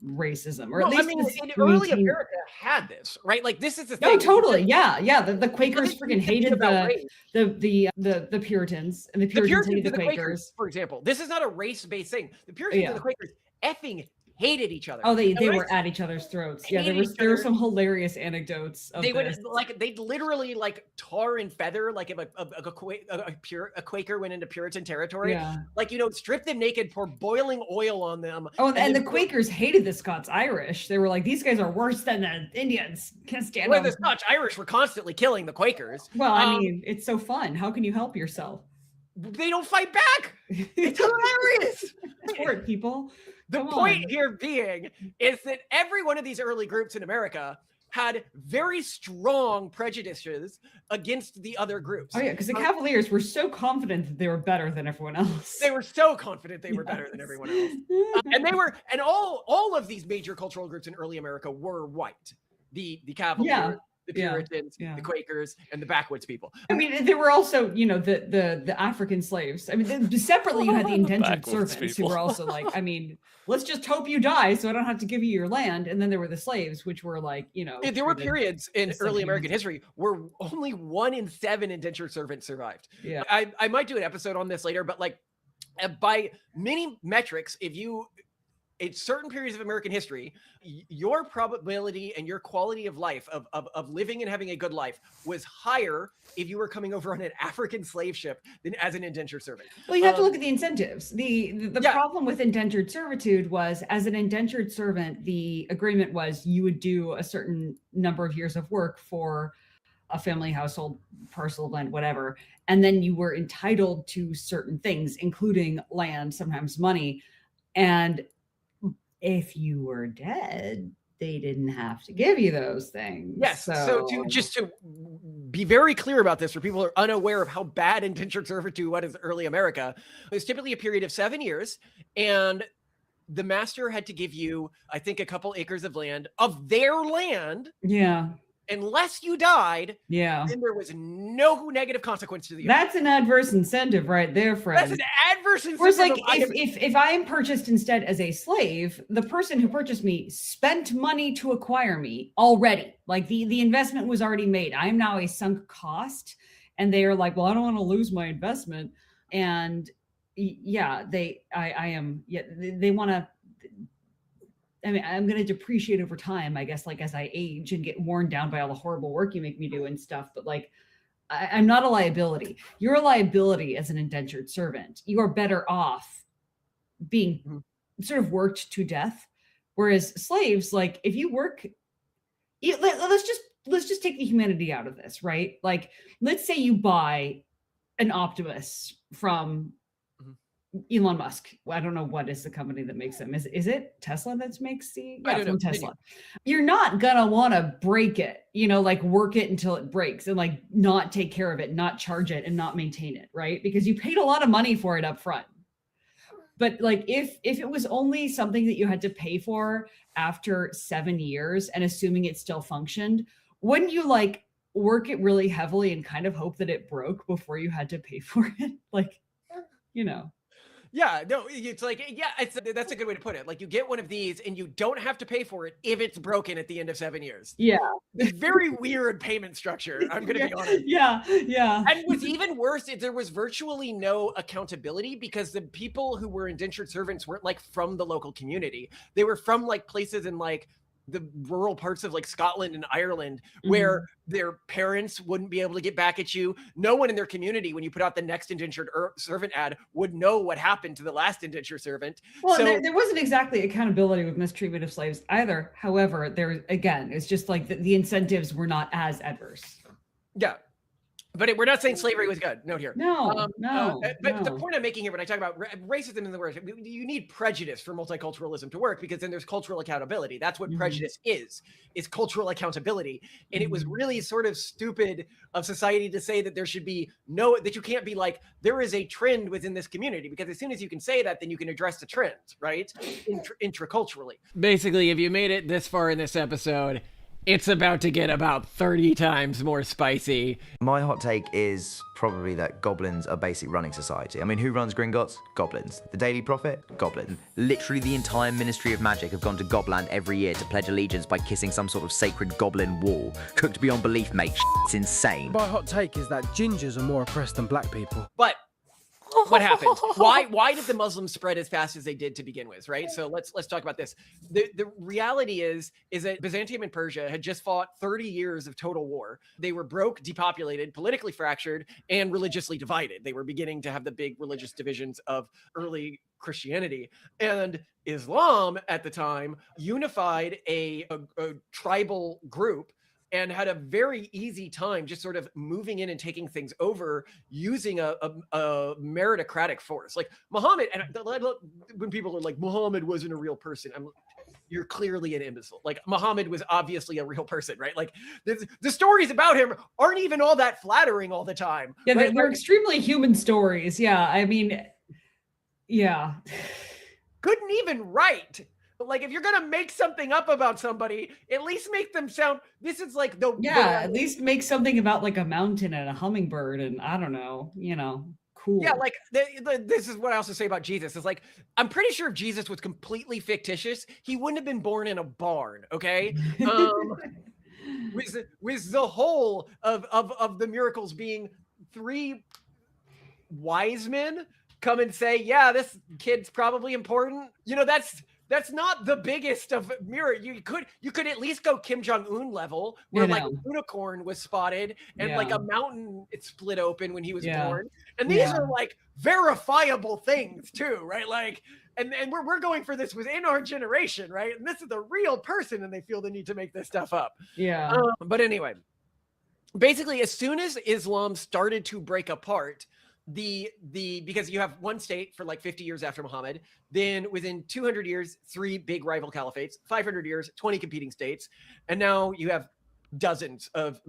racism, or at least
in early America had this, right? Like this is the thing.
No, totally, yeah. The Quakers freaking hated the Puritans, and the Puritans hated the Quakers.
For example, this is not a race-based thing. The Puritans and the Quakers effing hated each other.
Oh, they were at each other's throats. Yeah, there were some hilarious anecdotes of
they'd literally like tar and feather, like if a Quaker went into Puritan territory, like, strip them naked, pour boiling oil on them.
Oh, and the Quakers hated the Scots-Irish. They were like, these guys are worse than the Indians. Can't stand them.
The Scotch-Irish were constantly killing the Quakers.
Well, I mean, it's so fun. How can you help yourself?
They don't fight back. It's hilarious.
Poor people.
The point here being is that every one of these early groups in America had very strong prejudices against the other groups.
Oh yeah, because the Cavaliers were so confident that they were better than everyone else.
They were so confident they were better than everyone else. And all of these major cultural groups in early America were white. The Cavaliers, the Puritans, the Quakers, and the backwoods people.
I mean, there were also, the African slaves. I mean, separately you had the indentured servants who were also like, I mean, let's just hope you die so I don't have to give you your land. And then there were the slaves, which were like,
there were periods in early American history where only 1 in 7 indentured servants survived.
Yeah,
I might do an episode on this later, but like by many metrics, in certain periods of American history, your probability and your quality of life of living and having a good life was higher if you were coming over on an African slave ship than as an indentured servant.
Well, you have to look at the incentives. The problem with indentured servitude was, as an indentured servant, the agreement was you would do a certain number of years of work for a family, household, parcel of land, whatever, and then you were entitled to certain things, including land, sometimes money, and if you were dead, they didn't have to give you those things.
Yes. So to be very clear about this, for people who are unaware of how bad indentured servitude was in early America, it was typically a period of 7 years, and the master had to give you, I think, a couple acres of land, of their land.
Yeah.
Unless you died, then there was no negative consequence to the owner.
That's an adverse incentive right there, friend.
That's an adverse incentive.
Whereas, like, if I am purchased instead as a slave, the person who purchased me spent money to acquire me already. Like the investment was already made. I am now a sunk cost, and they are like, well, I don't want to lose my investment. And they want to. I mean, I'm going to depreciate over time, I guess, like as I age and get worn down by all the horrible work you make me do and stuff. But like, I'm not a liability. You're a liability as an indentured servant. You are better off being sort of worked to death. Whereas slaves, like if you work, let's just take the humanity out of this, right? Like, let's say you buy an Optimus from Elon Musk. I don't know what is the company that makes them. Is it Tesla that makes from Tesla? You're not gonna want to break it, like work it until it breaks and like not take care of it, not charge it, and not maintain it, right? Because you paid a lot of money for it up front. But like if it was only something that you had to pay for after 7 years and assuming it still functioned, wouldn't you like work it really heavily and kind of hope that it broke before you had to pay for it? Like,
Yeah, no, it's like, that's a good way to put it. Like you get one of these and you don't have to pay for it if it's broken at the end of 7 years.
Yeah.
It's very weird payment structure, I'm going to be honest.
Yeah.
And what's even worse is there was virtually no accountability because the people who were indentured servants weren't like from the local community. They were from like places in like the rural parts of like Scotland and Ireland where their parents wouldn't be able to get back at you. No one in their community, when you put out the next indentured servant ad, would know what happened to the last indentured servant.
Well,
so
there wasn't exactly accountability with mistreatment of slaves either. However, there again, it's just like the incentives were not as adverse.
yeah. But we're not saying slavery was good. Note here.
No,
But the point I'm making here when I talk about racism in the word, you need prejudice for multiculturalism to work, because then there's cultural accountability. That's what prejudice is cultural accountability. And it was really sort of stupid of society to say that there should be that you can't be like, there is a trend within this community, because as soon as you can say that, then you can address the trend, right? Intraculturally.
Basically, if you made it this far in this episode, it's about to get about 30 times more spicy.
My hot take is probably that goblins are basically running society. I mean, who runs Gringotts? Goblins. The Daily Prophet? Goblins.
Literally the entire Ministry of Magic have gone to Gobland every year to pledge allegiance by kissing some sort of sacred goblin wall. Cooked beyond belief, mate. It's insane.
My hot take is that gingers are more oppressed than black people.
But what happened? Why did the Muslims spread as fast as they did to begin with, right? So let's talk about this. The reality is that Byzantium and Persia had just fought 30 years of total war. They were broke, depopulated, politically fractured, and religiously divided. They were beginning to have the big religious divisions of early Christianity. And Islam at the time unified a tribal group and had a very easy time just sort of moving in and taking things over using a meritocratic force. Like Muhammad, and when people are like, Muhammad wasn't a real person, you're clearly an imbecile. Like Muhammad was obviously a real person, right? Like the stories about him aren't even all that flattering all the time.
Yeah,
right?
they're extremely human stories. Yeah, I mean, yeah.
Couldn't even write. But like, if you're gonna make something up about somebody, at least make them sound. This is like
at least make something about like a mountain and a hummingbird, and I don't know, cool.
Yeah, like this is what I also say about Jesus. Is like, I'm pretty sure if Jesus was completely fictitious, he wouldn't have been born in a barn. Okay, with the whole of the miracles being 3 wise men come and say, yeah, this kid's probably important. That's not the biggest of mirror. You could at least go Kim Jong-un level, where like a unicorn was spotted and like a mountain it split open when he was born. And these are like verifiable things too, right? Like, and we're going for this within our generation, right? And this is a real person, and they feel the need to make this stuff up.
Yeah.
But anyway, basically, as soon as Islam started to break apart, because you have one state for like 50 years after Muhammad, then within 200 years, 3 big rival caliphates, 500 years, 20 competing states, and now you have dozens of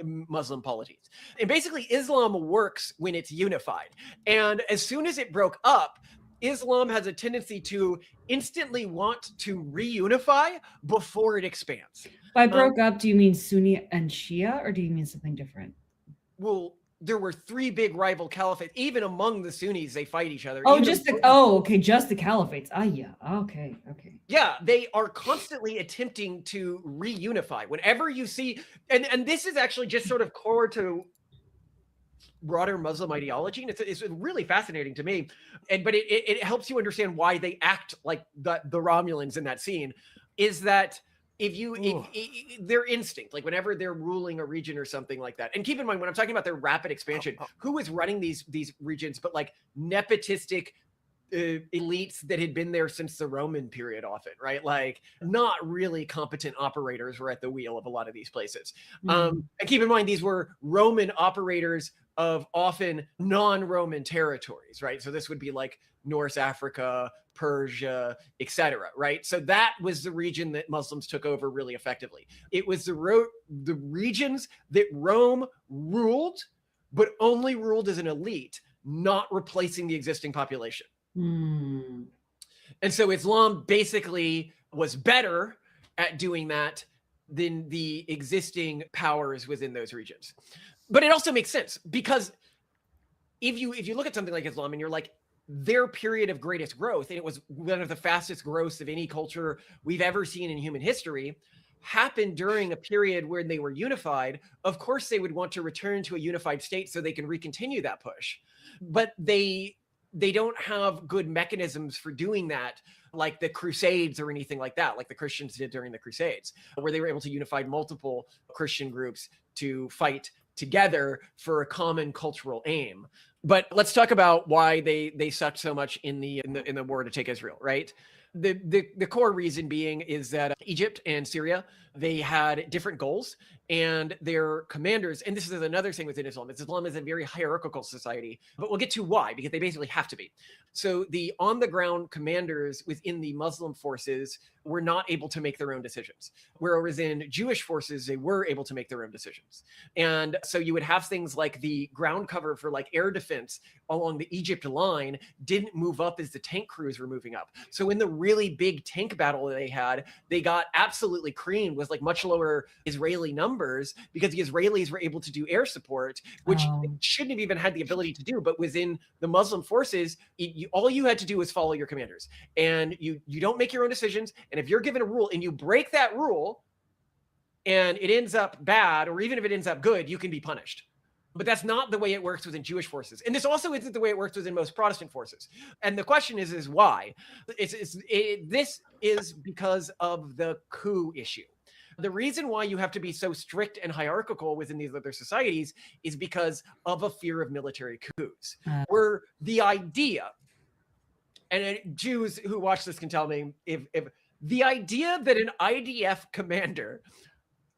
Muslim polities. And basically, Islam works when it's unified. And as soon as it broke up, Islam has a tendency to instantly want to reunify before it expands.
By broke up, do you mean Sunni and Shia, or do you mean something different?
Well, there were 3 big rival caliphates. Even among the Sunnis, they fight each other.
Oh, just the caliphates. Ah, yeah. Okay.
Yeah, they are constantly attempting to reunify. Whenever you see, and this is actually just sort of core to broader Muslim ideology, and it's really fascinating to me. But it helps you understand why they act like the Romulans in that scene. Is that their instinct, like whenever they're ruling a region or something like that. And keep in mind, when I'm talking about their rapid expansion, who is running these regions but like nepotistic elites that had been there since the Roman period often, right? Like not really competent operators were at the wheel of a lot of these places. And keep in mind, these were Roman operators of often non-Roman territories, right? So this would be like North Africa, Persia, etc., right? So that was the region that Muslims took over really effectively. It was the regions that Rome ruled, but only ruled as an elite, not replacing the existing population. And so Islam basically was better at doing that than the existing powers within those regions. But it also makes sense, because if you look at something like Islam and you're like, their period of greatest growth, and it was one of the fastest growths of any culture we've ever seen in human history, happened during a period where they were unified. Of course, they would want to return to a unified state so they can recontinue that push. But they they don't have good mechanisms for doing that, like the Crusades or anything like that, like the Christians did during the Crusades, where they were able to unify multiple Christian groups to fight together for a common cultural aim. But let's talk about why they sucked so much in the war to take Israel, right? The core reason being is that Egypt and Syria, they had different goals, and their commanders, and this is another thing within Islam, Islam is a very hierarchical society, but we'll get to why, because they basically have to be. So the on-the-ground commanders within the Muslim forces were not able to make their own decisions, whereas in Jewish forces, they were able to make their own decisions. And so you would have things like the ground cover for like air defense along the Egypt line didn't move up as the tank crews were moving up. So in the really big tank battle that they had, they got absolutely creamed with like much lower Israeli numbers because the Israelis were able to do air support, which they shouldn't have even had the ability to do. But within the Muslim forces, all you had to do was follow your commanders, and you don't make your own decisions. And if you're given a rule and you break that rule and it ends up bad, or even if it ends up good, you can be punished. But that's not the way it works within Jewish forces. And this also isn't the way it works within most Protestant forces. And the question is why? This is because of the coup issue. The reason why you have to be so strict and hierarchical within these other societies is because of a fear of military coups, where the idea, and Jews who watch this can tell me, if the idea that an IDF commander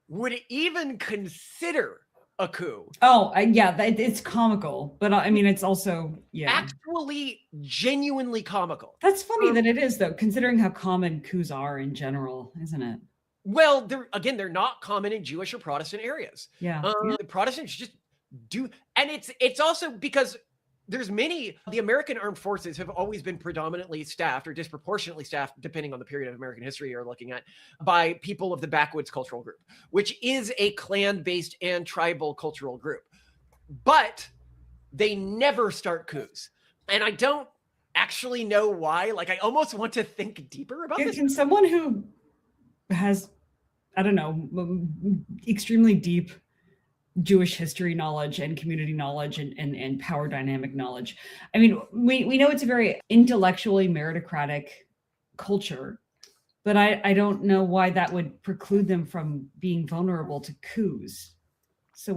would even consider a coup.
It's comical, but I mean, it's also,
actually genuinely comical.
That's funny that it is, though, considering how common coups are in general, isn't it?
Well, they're not common in Jewish or Protestant areas. The Protestants just do, and it's also because the American armed forces have always been predominantly staffed or disproportionately staffed, depending on the period of American history you're looking at, by people of the backwoods cultural group, which is a clan-based and tribal cultural group. But they never start coups. And I don't actually know why. Like, I almost want to think deeper about this.
Can someone who has, I don't know, extremely deep Jewish history knowledge and community knowledge and power dynamic knowledge. I mean, we know it's a very intellectually meritocratic culture, but I don't know why that would preclude them from being vulnerable to coups. So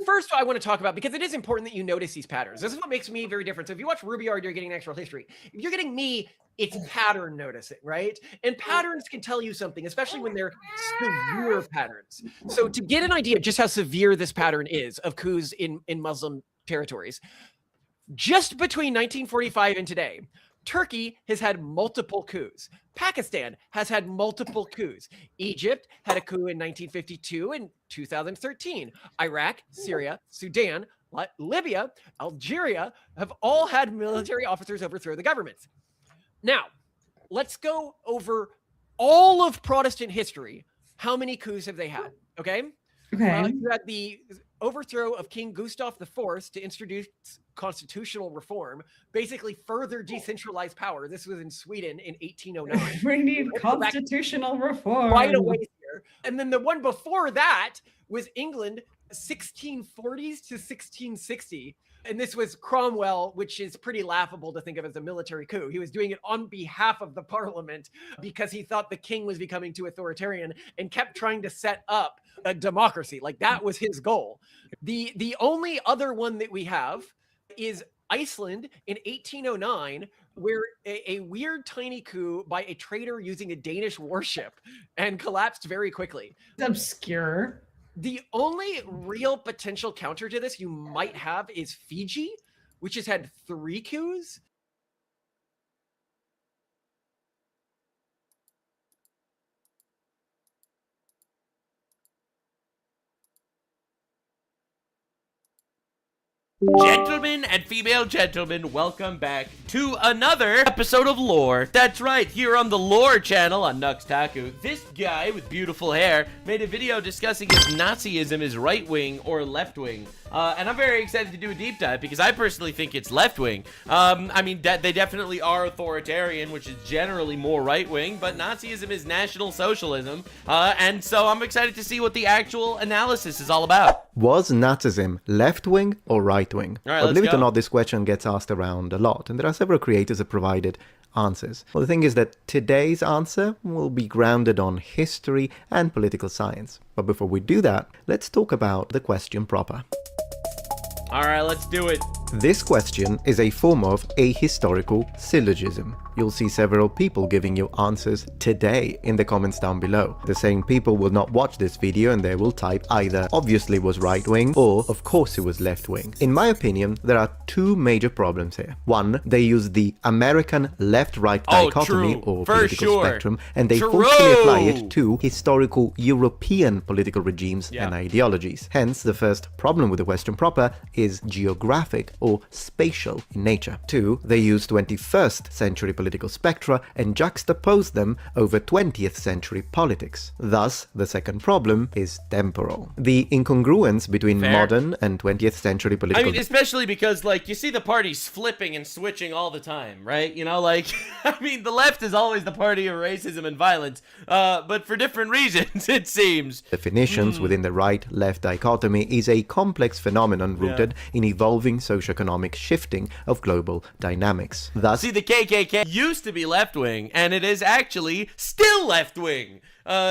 first I want to talk about, because it is important that you notice these patterns. This is what makes me very different. So if you watch Rubyard, you're getting actual history. If you're getting me, it's pattern noticing, right? And patterns can tell you something, especially when they're severe patterns. So to get an idea of just how severe this pattern is of coups in Muslim territories, just between 1945 and today, Turkey has had multiple coups. Pakistan has had multiple coups. Egypt had a coup in 1952 and 2013. Iraq, Syria, Sudan, Libya, Algeria have all had military officers overthrow the governments. Now, let's go over all of Protestant history. How many coups have they had? Okay. You had the overthrow of King Gustav IV to introduce constitutional reform, basically further decentralized power. This was in Sweden in 1809.
We need constitutional reform.
Right away here. And then the one before that was England, 1640s to 1660. And this was Cromwell, which is pretty laughable to think of as a military coup. He was doing it on behalf of the parliament because he thought the king was becoming too authoritarian and kept trying to set up a democracy. Like, that was his goal. The only other one that we have is Iceland in 1809, where a weird tiny coup by a traitor using a Danish warship and collapsed very quickly.
It's obscure.
The only real potential counter to this you might have is Fiji, which has had 3 coups.
Gentlemen and female gentlemen, welcome back to another episode of Lore. That's right, here on the Lore channel on Nuxtaku, this guy with beautiful hair made a video discussing if Nazism is right-wing or left-wing. And I'm very excited to do a deep dive because I personally think it's left-wing. I mean, they definitely are authoritarian, which is generally more right-wing, but Nazism is National Socialism. And so I'm excited to see what the actual analysis is all about.
Was Nazism left-wing or right-wing?
All right,
But believe
let's
it or
go.
not, this question gets asked around a lot, and there are several creators that provided answers. Well, the thing is that today's answer will be grounded on history and political science. But before we do that, let's talk about the question proper.
All right, let's do it.
This question is a form of ahistorical syllogism. You'll see several people giving you answers today in the comments down below. The same people will not watch this video and they will type either obviously was right-wing or of course it was left-wing. In my opinion, there are two major problems here. One, they use the American left-right dichotomy or political spectrum and they forcefully apply it to historical European political regimes and ideologies. Hence, the first problem with the question proper is geographic or spatial in nature. Two, they use 21st century political spectra and juxtapose them over 20th century politics. Thus, the second problem is temporal. The incongruence between modern and 20th century political...
I mean, especially because, like, you see the parties flipping and switching all the time, right? You know, like, I mean, the left is always the party of racism and violence, but for different reasons, it seems.
Definitions within the right-left dichotomy is a complex phenomenon rooted in evolving socioeconomic shifting of global dynamics. Thus,
see, the KKK used to be left-wing, and it is actually still left-wing.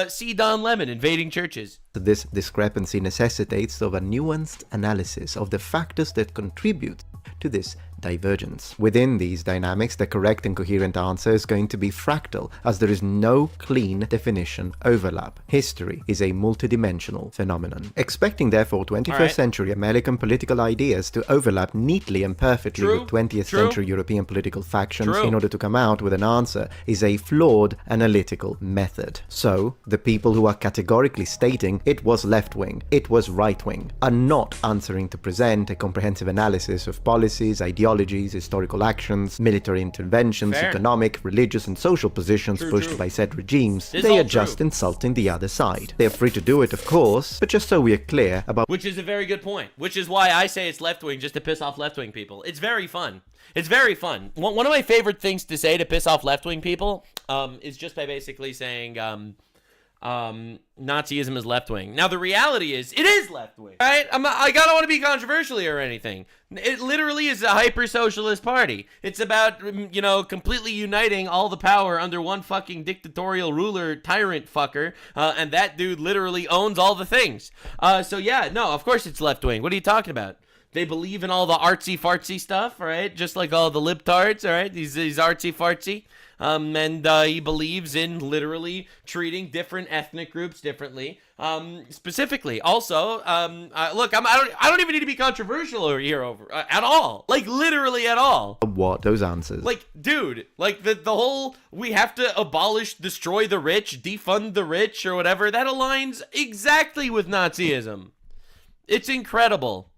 See Don Lemon invading churches.
this discrepancy necessitates of a nuanced analysis of the factors that contribute to this divergence. Within these dynamics, the correct and coherent answer is going to be fractal, as there is no clean definition overlap. History is a multidimensional phenomenon. Expecting, therefore, 21st century American political ideas to overlap neatly and perfectly with 20th century European political factions in order to come out with an answer is a flawed analytical method. So, the people who are categorically stating it was left-wing, it was right-wing, are not answering to present a comprehensive analysis of policies, ideologies, historical actions, military interventions, economic, religious and social positions pushed by said regimes. They are just insulting the other side. They are free to do it, of course, but just so we are clear about...
Which is a very good point. Which is why I say it's left-wing, just to piss off left-wing people. It's very fun. It's very fun. One of my favorite things to say to piss off left-wing people is just by basically saying... Nazism is left-wing. Now the reality is, it is left-wing, right? I don't want to be controversial here or anything. It literally is a hyper-socialist party. It's about, you know, completely uniting all the power under one fucking dictatorial ruler, tyrant fucker, and that dude literally owns all the things. So yeah, no, of course it's left-wing. What are you talking about? They believe in all the artsy-fartsy stuff, right? Just like all the libtards, all right? These artsy-fartsy. And he believes in literally treating different ethnic groups differently. Specifically, also, look, I don't even need to be controversial over here at all. Like literally at all.
What those answers?
Like, dude, like the whole we have to abolish, destroy the rich, defund the rich, or whatever. That aligns exactly with Nazism. It's incredible.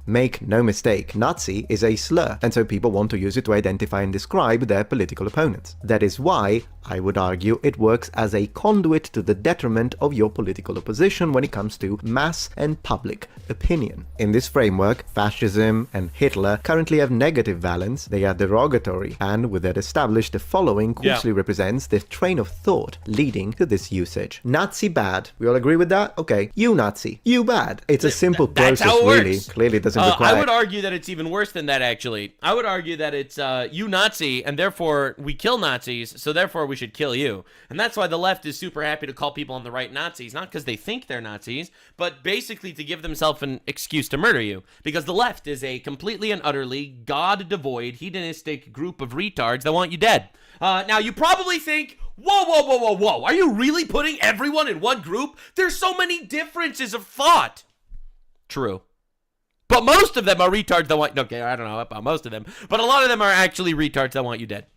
Make no mistake, Nazi is a slur, and so people want to use it to identify and describe their political opponents. That is why, I would argue, it works as a conduit to the detriment of your political opposition when it comes to mass and public opinion. In this framework, fascism and Hitler currently have negative valence, they are derogatory, and with that established, the following closely represents the train of thought leading to this usage. Nazi bad. We all agree with that? Okay. You Nazi. You bad. It's a simple process, really. Clearly doesn't require...
I would argue that it's even worse than that, actually. I would argue that it's you Nazi, and therefore we kill Nazis, so therefore we should kill you. And that's why the left is super happy to call people on the right Nazis, not because they think they're Nazis, but basically to give themselves an excuse to murder you. Because the left is a completely and utterly God-devoid, hedonistic group of retards that want you dead. Now, you probably think, whoa, are you really putting everyone in one group? There's so many differences of thought. True. But most of them are retards that want... Okay, I don't know about most of them, but a lot of them are actually retards that want you dead.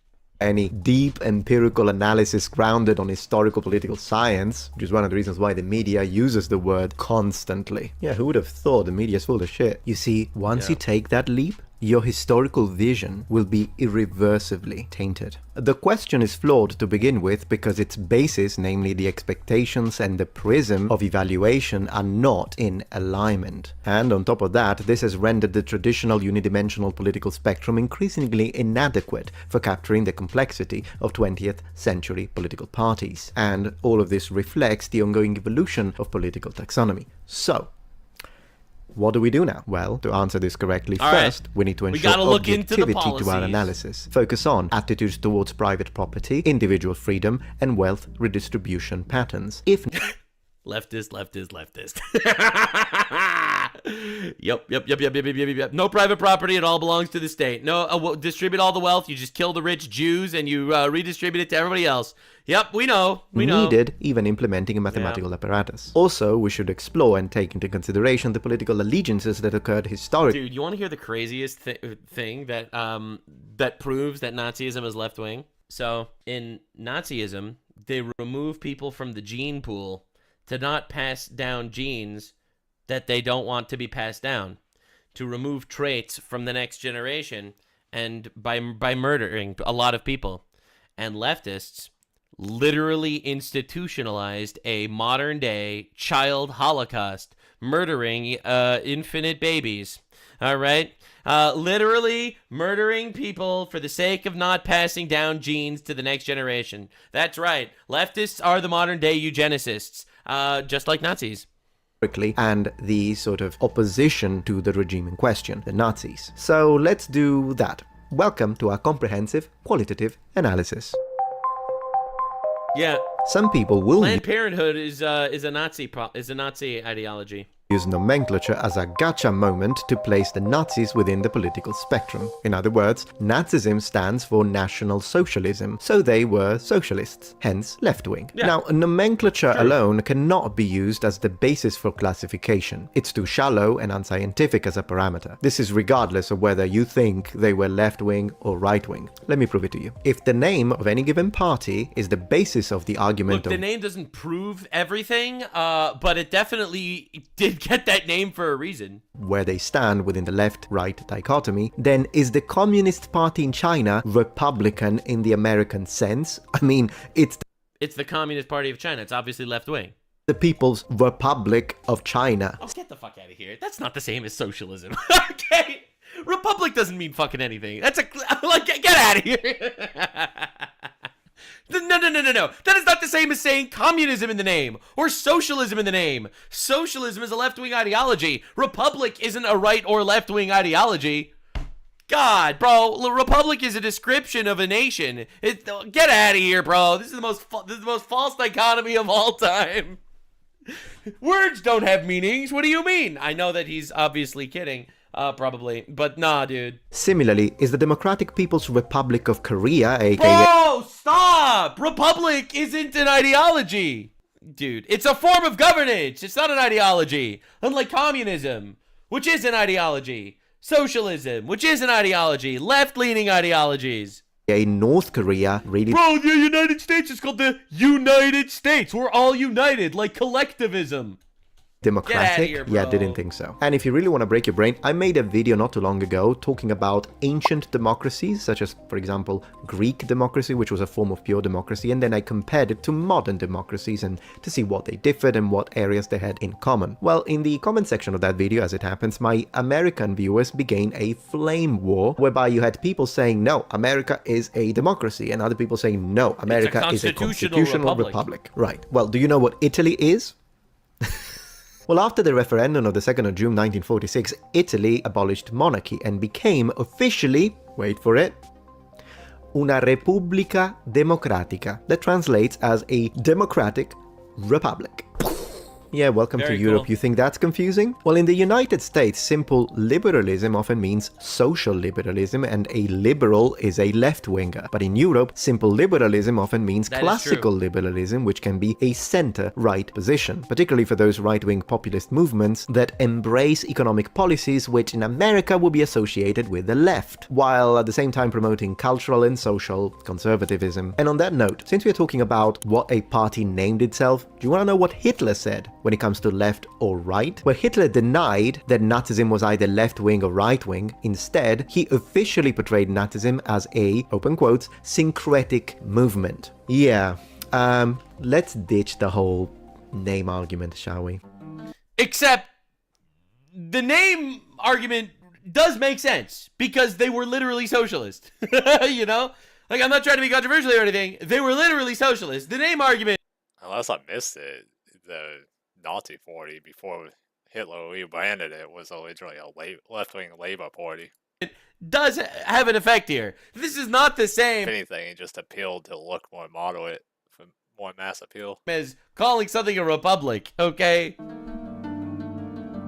Any deep empirical analysis grounded on historical political science, which is one of the reasons why the media uses the word constantly. Yeah, who would have thought the media is full of shit? You see, once you take that leap, your historical vision will be irreversibly tainted. The question is flawed to begin with because its basis, namely the expectations and the prism of evaluation, are not in alignment. And on top of that, this has rendered the traditional unidimensional political spectrum increasingly inadequate for capturing the complexity of 20th century political parties. And all of this reflects the ongoing evolution of political taxonomy. So, What do we do now? Well, to answer this correctly,
All right.
first, we need to
We
ensure
gotta look into the
objectivity to our
policies.
analysis. Focus on attitudes towards private property, individual freedom, and wealth redistribution patterns. If
Leftist. Yep. No private property. It all belongs to the state. No, distribute all the wealth. You just kill the rich Jews and you redistribute it to everybody else. Yep, we know.
needed, even implementing a mathematical apparatus. Also, we should explore and take into consideration the political allegiances that occurred historically.
Dude, you want to hear the craziest thing that that proves that Nazism is left wing? So, in Nazism, they remove people from the gene pool to not pass down genes that they don't want to be passed down, to remove traits from the next generation, and by murdering a lot of people. And leftists literally institutionalized a modern day child holocaust, murdering infinite babies. All right? Literally murdering people for the sake of not passing down genes to the next generation. That's right. Leftists are the modern day eugenicists, just like Nazis.
And the sort of opposition to the regime in question, the Nazis. So let's do that. Welcome to our comprehensive qualitative analysis.
Yeah.
Some people will
Planned Parenthood is a Nazi ideology.
use nomenclature as a gotcha moment to place the Nazis within the political spectrum. In other words, Nazism stands for National Socialism, so they were socialists, hence left-wing.
Yeah.
Now, nomenclature
Sure.
alone cannot be used as the basis for classification. It's too shallow and unscientific as a parameter. This is regardless of whether you think they were left-wing or right-wing. Let me prove it to you. If the name of any given party is the basis of the argument
Look, the name doesn't prove everything, but it definitely did get that name for a reason.
where they stand within the left-right dichotomy, then is the Communist Party in China Republican in the American sense? I mean, it's
the Communist Party of China. It's obviously left-wing.
the People's Republic of China.
Oh, get the fuck out of here. That's not the same as socialism. Okay? Republic doesn't mean fucking anything. That's like, get out of here. No. That is not the same as saying communism in the name or socialism in the name. Socialism is a left-wing ideology. Republic isn't a right or left-wing ideology. God, bro, republic is a description of a nation. Get out of here, bro. This is the most false dichotomy of all time. Words don't have meanings. What do you mean? I know that he's obviously kidding. Probably. But nah, dude.
Similarly, is the Democratic People's Republic of Korea, aka...
Bro, stop! Republic isn't an ideology. Dude, it's a form of governance. It's not an ideology. Unlike communism, which is an ideology. Socialism, which is an ideology. Left-leaning ideologies.
North Korea really...
Bro, the United States is called the United States. We're all united, like collectivism.
democratic?
Here,
yeah, didn't think so. And if you really want to break your brain, I made a video not too long ago talking about ancient democracies, such as, for example, Greek democracy, which was a form of pure democracy, and then I compared it to modern democracies and to see what they differed and what areas they had in common. Well, in the comment section of that video, as it happens, my American viewers began a flame war, whereby you had people saying, no, America is a democracy, and other people saying, no, America is a constitutional republic. Right. Well, do you know what Italy is? Well, after the referendum of the 2nd of June 1946, Italy abolished monarchy and became officially, wait for it, una repubblica democratica. That translates as a democratic republic. Yeah, welcome to Europe. You think that's confusing? Well, in the United States, simple liberalism often means social liberalism, and a liberal is a left-winger. But in Europe, simple liberalism often means classical liberalism, which can be a center-right position, particularly for those right-wing populist movements that embrace economic policies which in America will be associated with the left, while at the same time promoting cultural and social conservatism. And on that note, since we're talking about what a party named itself, do you want to know what Hitler said when it comes to left or right? Well, Hitler denied that Nazism was either left-wing or right-wing. Instead, he officially portrayed Nazism as a, open quotes, syncretic movement. Yeah, let's ditch the whole name argument, shall we?
Except, the name argument does make sense, because they were literally socialist. You know? Like, I'm not trying to be controversial or anything. They were literally socialist. The name argument...
Unless I missed it, the Nazi Party before Hitler rebranded it was originally a left-wing Labor Party.
Does have an effect here. This is not the same.
If anything, it just appealed to look more moderate for more mass appeal.
As calling something a republic, okay?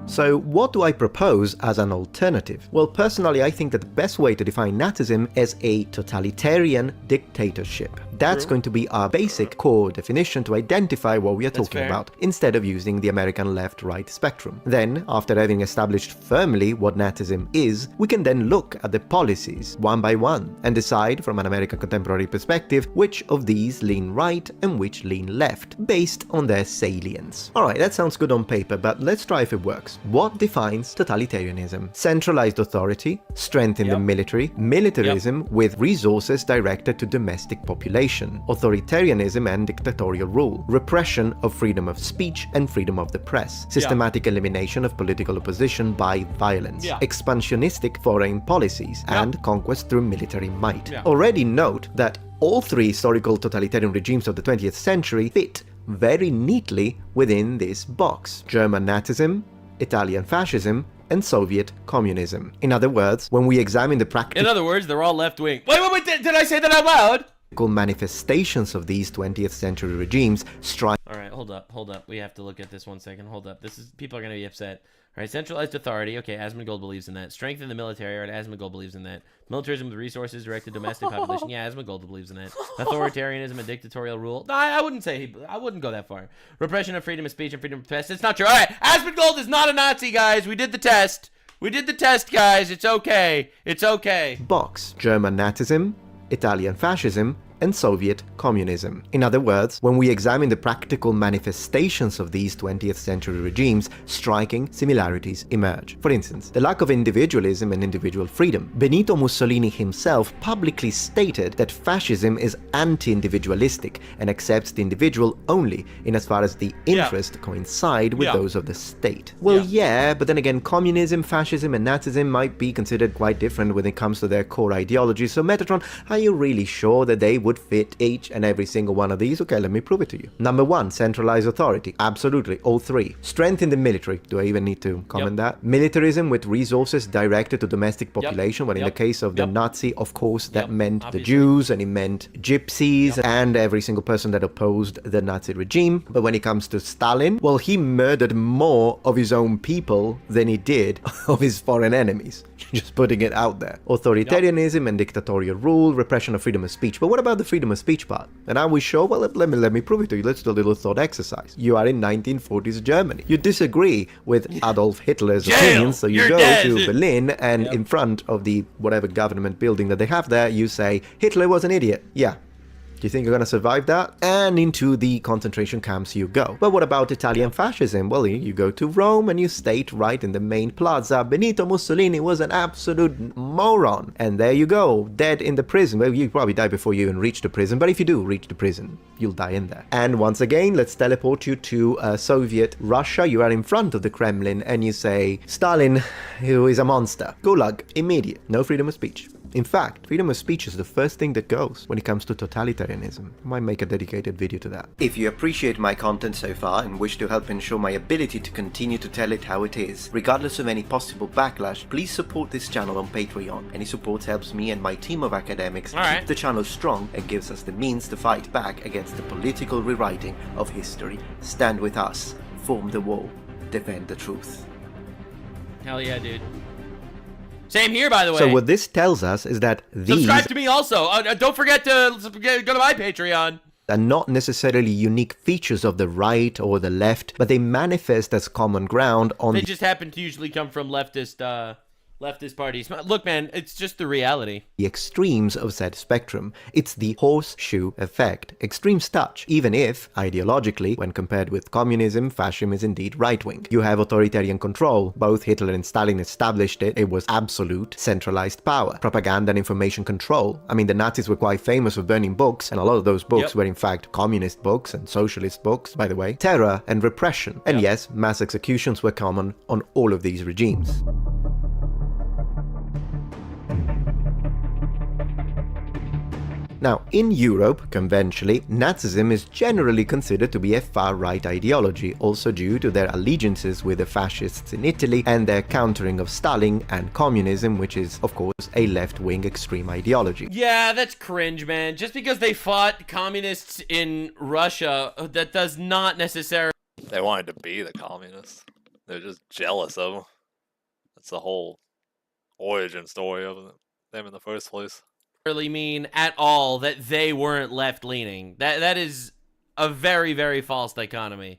So what do I propose as an alternative? Well, personally, I think that the best way to define Nazism is a totalitarian dictatorship. That's going to be our basic core definition to identify what we are talking about, instead of using the American left-right spectrum. Then, after having established firmly what Nazism is, we can then look at the policies one by one and decide from an American contemporary perspective which of these lean right and which lean left, based on their salience. Alright, that sounds good on paper, but let's try if it works. What defines totalitarianism? Centralized authority, strength in the military, militarism with resources directed to domestic population, authoritarianism and dictatorial rule, repression of freedom of speech and freedom of the press, systematic elimination of political opposition by violence, expansionistic foreign policies, and conquest through military might. Already note that all three historical totalitarian regimes of the 20th century fit very neatly within this box: German Nazism, Italian fascism, and Soviet communism. In other words, when we examine the practical...
In other words, they're all left-wing. Wait, did I say that out loud?
manifestations of these 20th century regimes strike...
Alright, hold up. We have to look at this 1 second. Hold up. People are going to be upset. Alright, centralized authority. Okay, Asmongold believes in that. Strength in the military. Alright, Asmongold believes in that. Militarism with resources directed to domestic population. Yeah, Asmongold believes in that. Authoritarianism and dictatorial rule. No, I wouldn't go that far. Repression of freedom of speech and freedom of press. It's not true. Alright, Asmongold is not a Nazi, guys. We did the test. Guys. It's okay.
Box: German Nazism, Italian fascism, and Soviet communism. In other words, when we examine the practical manifestations of these 20th century regimes, striking similarities emerge. For instance, the lack of individualism and individual freedom. Benito Mussolini himself publicly stated that fascism is anti-individualistic and accepts the individual only in as far as the interests coincide with those of the state. Well, but then again, communism, fascism, and Nazism might be considered quite different when it comes to their core ideology. So Metatron, are you really sure that they would fit each and every single one of these? Okay, let me prove it to you. Number one, centralized authority. Absolutely, all three. Strength in the military. Do I even need to comment that? Militarism with resources directed to domestic population. Well, in the case of the Nazi, of course, that meant the Jews, and it meant gypsies, and every single person that opposed the Nazi regime. But when it comes to Stalin, well, he murdered more of his own people than he did of his foreign enemies. Just putting it out there. Authoritarianism and dictatorial rule, repression of freedom of speech. But what about the freedom of speech part? And are we sure? Well, let me prove it to you. Let's do a little thought exercise. You are in 1940s Germany. You disagree with Adolf Hitler's opinions, so you go to Berlin, and in front of the whatever government building that they have there, you say, Hitler was an idiot. Yeah. Do you think you're going to survive that? And into the concentration camps you go. But what about Italian fascism? Well, you go to Rome and you state right in the main plaza, Benito Mussolini was an absolute moron. And there you go, dead in the prison. Well, you probably die before you even reach the prison, but if you do reach the prison, you'll die in there. And once again, let's teleport you to Soviet Russia. You are in front of the Kremlin and you say, Stalin, who is a monster. Gulag, immediate. No freedom of speech. In fact, freedom of speech is the first thing that goes when it comes to totalitarianism. I might make a dedicated video to that. If you appreciate my content so far and wish to help ensure my ability to continue to tell it how it is, regardless of any possible backlash, please support this channel on Patreon. Any support helps me and my team of academics keep the channel strong and gives us the means to fight back against the political rewriting of history. Stand with us, form the wall, defend the truth.
Hell yeah, dude. Same here, by the way.
So what this tells us is that these...
Subscribe to me also. Don't forget to go to my Patreon.
Are not necessarily unique features of the right or the left, but they manifest as common ground on...
They just happen to usually come from leftist parties. Look, man, it's just the reality.
The extremes of said spectrum. It's the horseshoe effect. Extremes touch, even if, ideologically, when compared with communism, fascism is indeed right-wing. You have authoritarian control. Both Hitler and Stalin established it. It was absolute centralized power. Propaganda and information control. I mean, the Nazis were quite famous for burning books, and a lot of those books were in fact communist books and socialist books, by the way. Terror and repression. And yes, mass executions were common on all of these regimes. Now, in Europe, conventionally, Nazism is generally considered to be a far-right ideology, also due to their allegiances with the fascists in Italy and their countering of Stalin and communism, which is, of course, a left-wing extreme ideology.
Yeah, that's cringe, man. Just because they fought communists in Russia, that does not necessarily...
They wanted to be the communists. They're just jealous of them. That's the whole origin story of them in the first place.
Really mean at all that they weren't left-leaning. That is a very, very false dichotomy.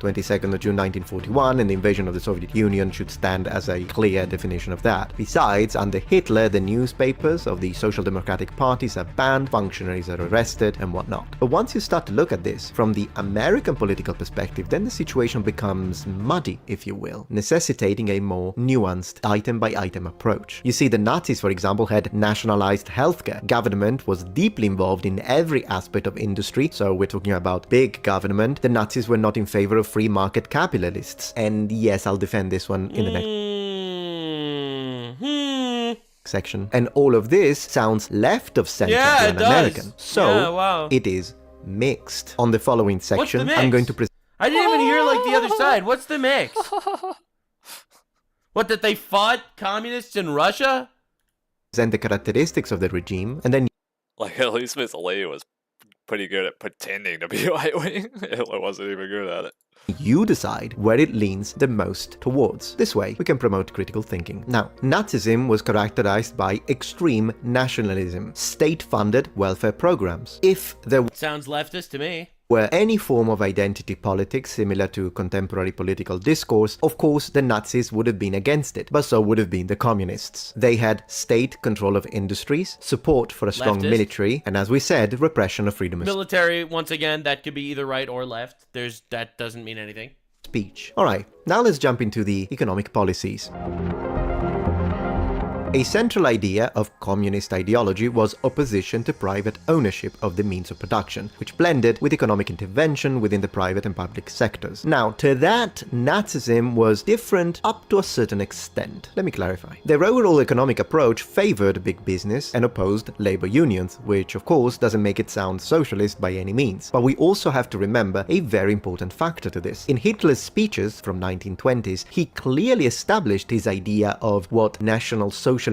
22nd of June 1941 and the invasion of the Soviet Union should stand as a clear definition of that. Besides, under Hitler, the newspapers of the Social Democratic parties are banned, functionaries are arrested, and whatnot. But once you start to look at this from the American political perspective, then the situation becomes muddy, if you will, necessitating a more nuanced item-by-item approach. You see, the Nazis, for example, had nationalized healthcare. Government was deeply involved in every aspect of industry, so we're talking about big government. The Nazis were not in favor of free market capitalists. And yes, I'll defend this one in the next section. And all of this sounds left of center to an American. So it is mixed. On the following section, I'm going to present...
I didn't even hear like the other side. What's the mix? What, that they fought communists in Russia?
Present the characteristics of the regime, and then...
Like, at least Miss Lee was pretty good at pretending to be right-wing. Hitler wasn't even good at it.
You decide where it leans the most towards. This way, we can promote critical thinking. Now, Nazism was characterized by extreme nationalism, state-funded welfare programs. If there
sounds leftist to me.
Were any form of identity politics similar to contemporary political discourse, of course the Nazis would have been against it, but so would have been the communists. They had state control of industries, support for a strong military, and as we said, repression of freedom of
military, once again, that could be either right or left. That doesn't mean anything.
Speech. Alright, now let's jump into the economic policies. A central idea of communist ideology was opposition to private ownership of the means of production, which blended with economic intervention within the private and public sectors. Now, to that, Nazism was different up to a certain extent. Let me clarify. Their overall economic approach favored big business and opposed labor unions, which of course doesn't make it sound socialist by any means. But we also have to remember a very important factor to this. In Hitler's speeches from 1920s, he clearly established his idea of what National Socialism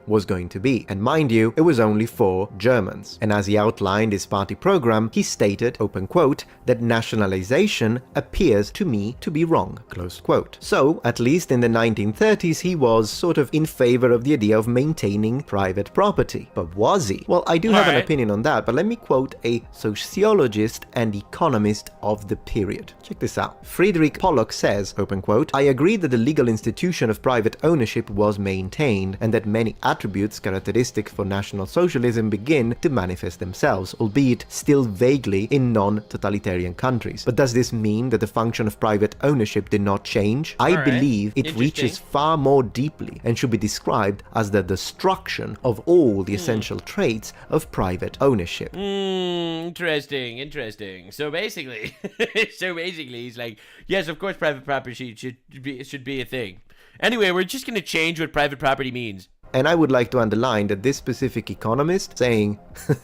was going to be. And mind you, it was only for Germans. And as he outlined his party program, he stated, open quote, that nationalization appears to me to be wrong, close quote. So, at least in the 1930s, he was sort of in favor of the idea of maintaining private property. But was he? Well, I do have an opinion on that, but let me quote a sociologist and economist of the period. Check this out. Friedrich Pollock says, open quote, I agree that the legal institution of private ownership was maintained and that many attributes characteristic for National Socialism begin to manifest themselves, albeit still vaguely in non-totalitarian countries. But does this mean that the function of private ownership did not change? I believe it reaches far more deeply and should be described as the destruction of all the essential traits of private ownership.
Interesting. So basically, he's like, yes, of course private property should be a thing. Anyway, we're just going to change what private property means.
And I would like to underline that this specific economist saying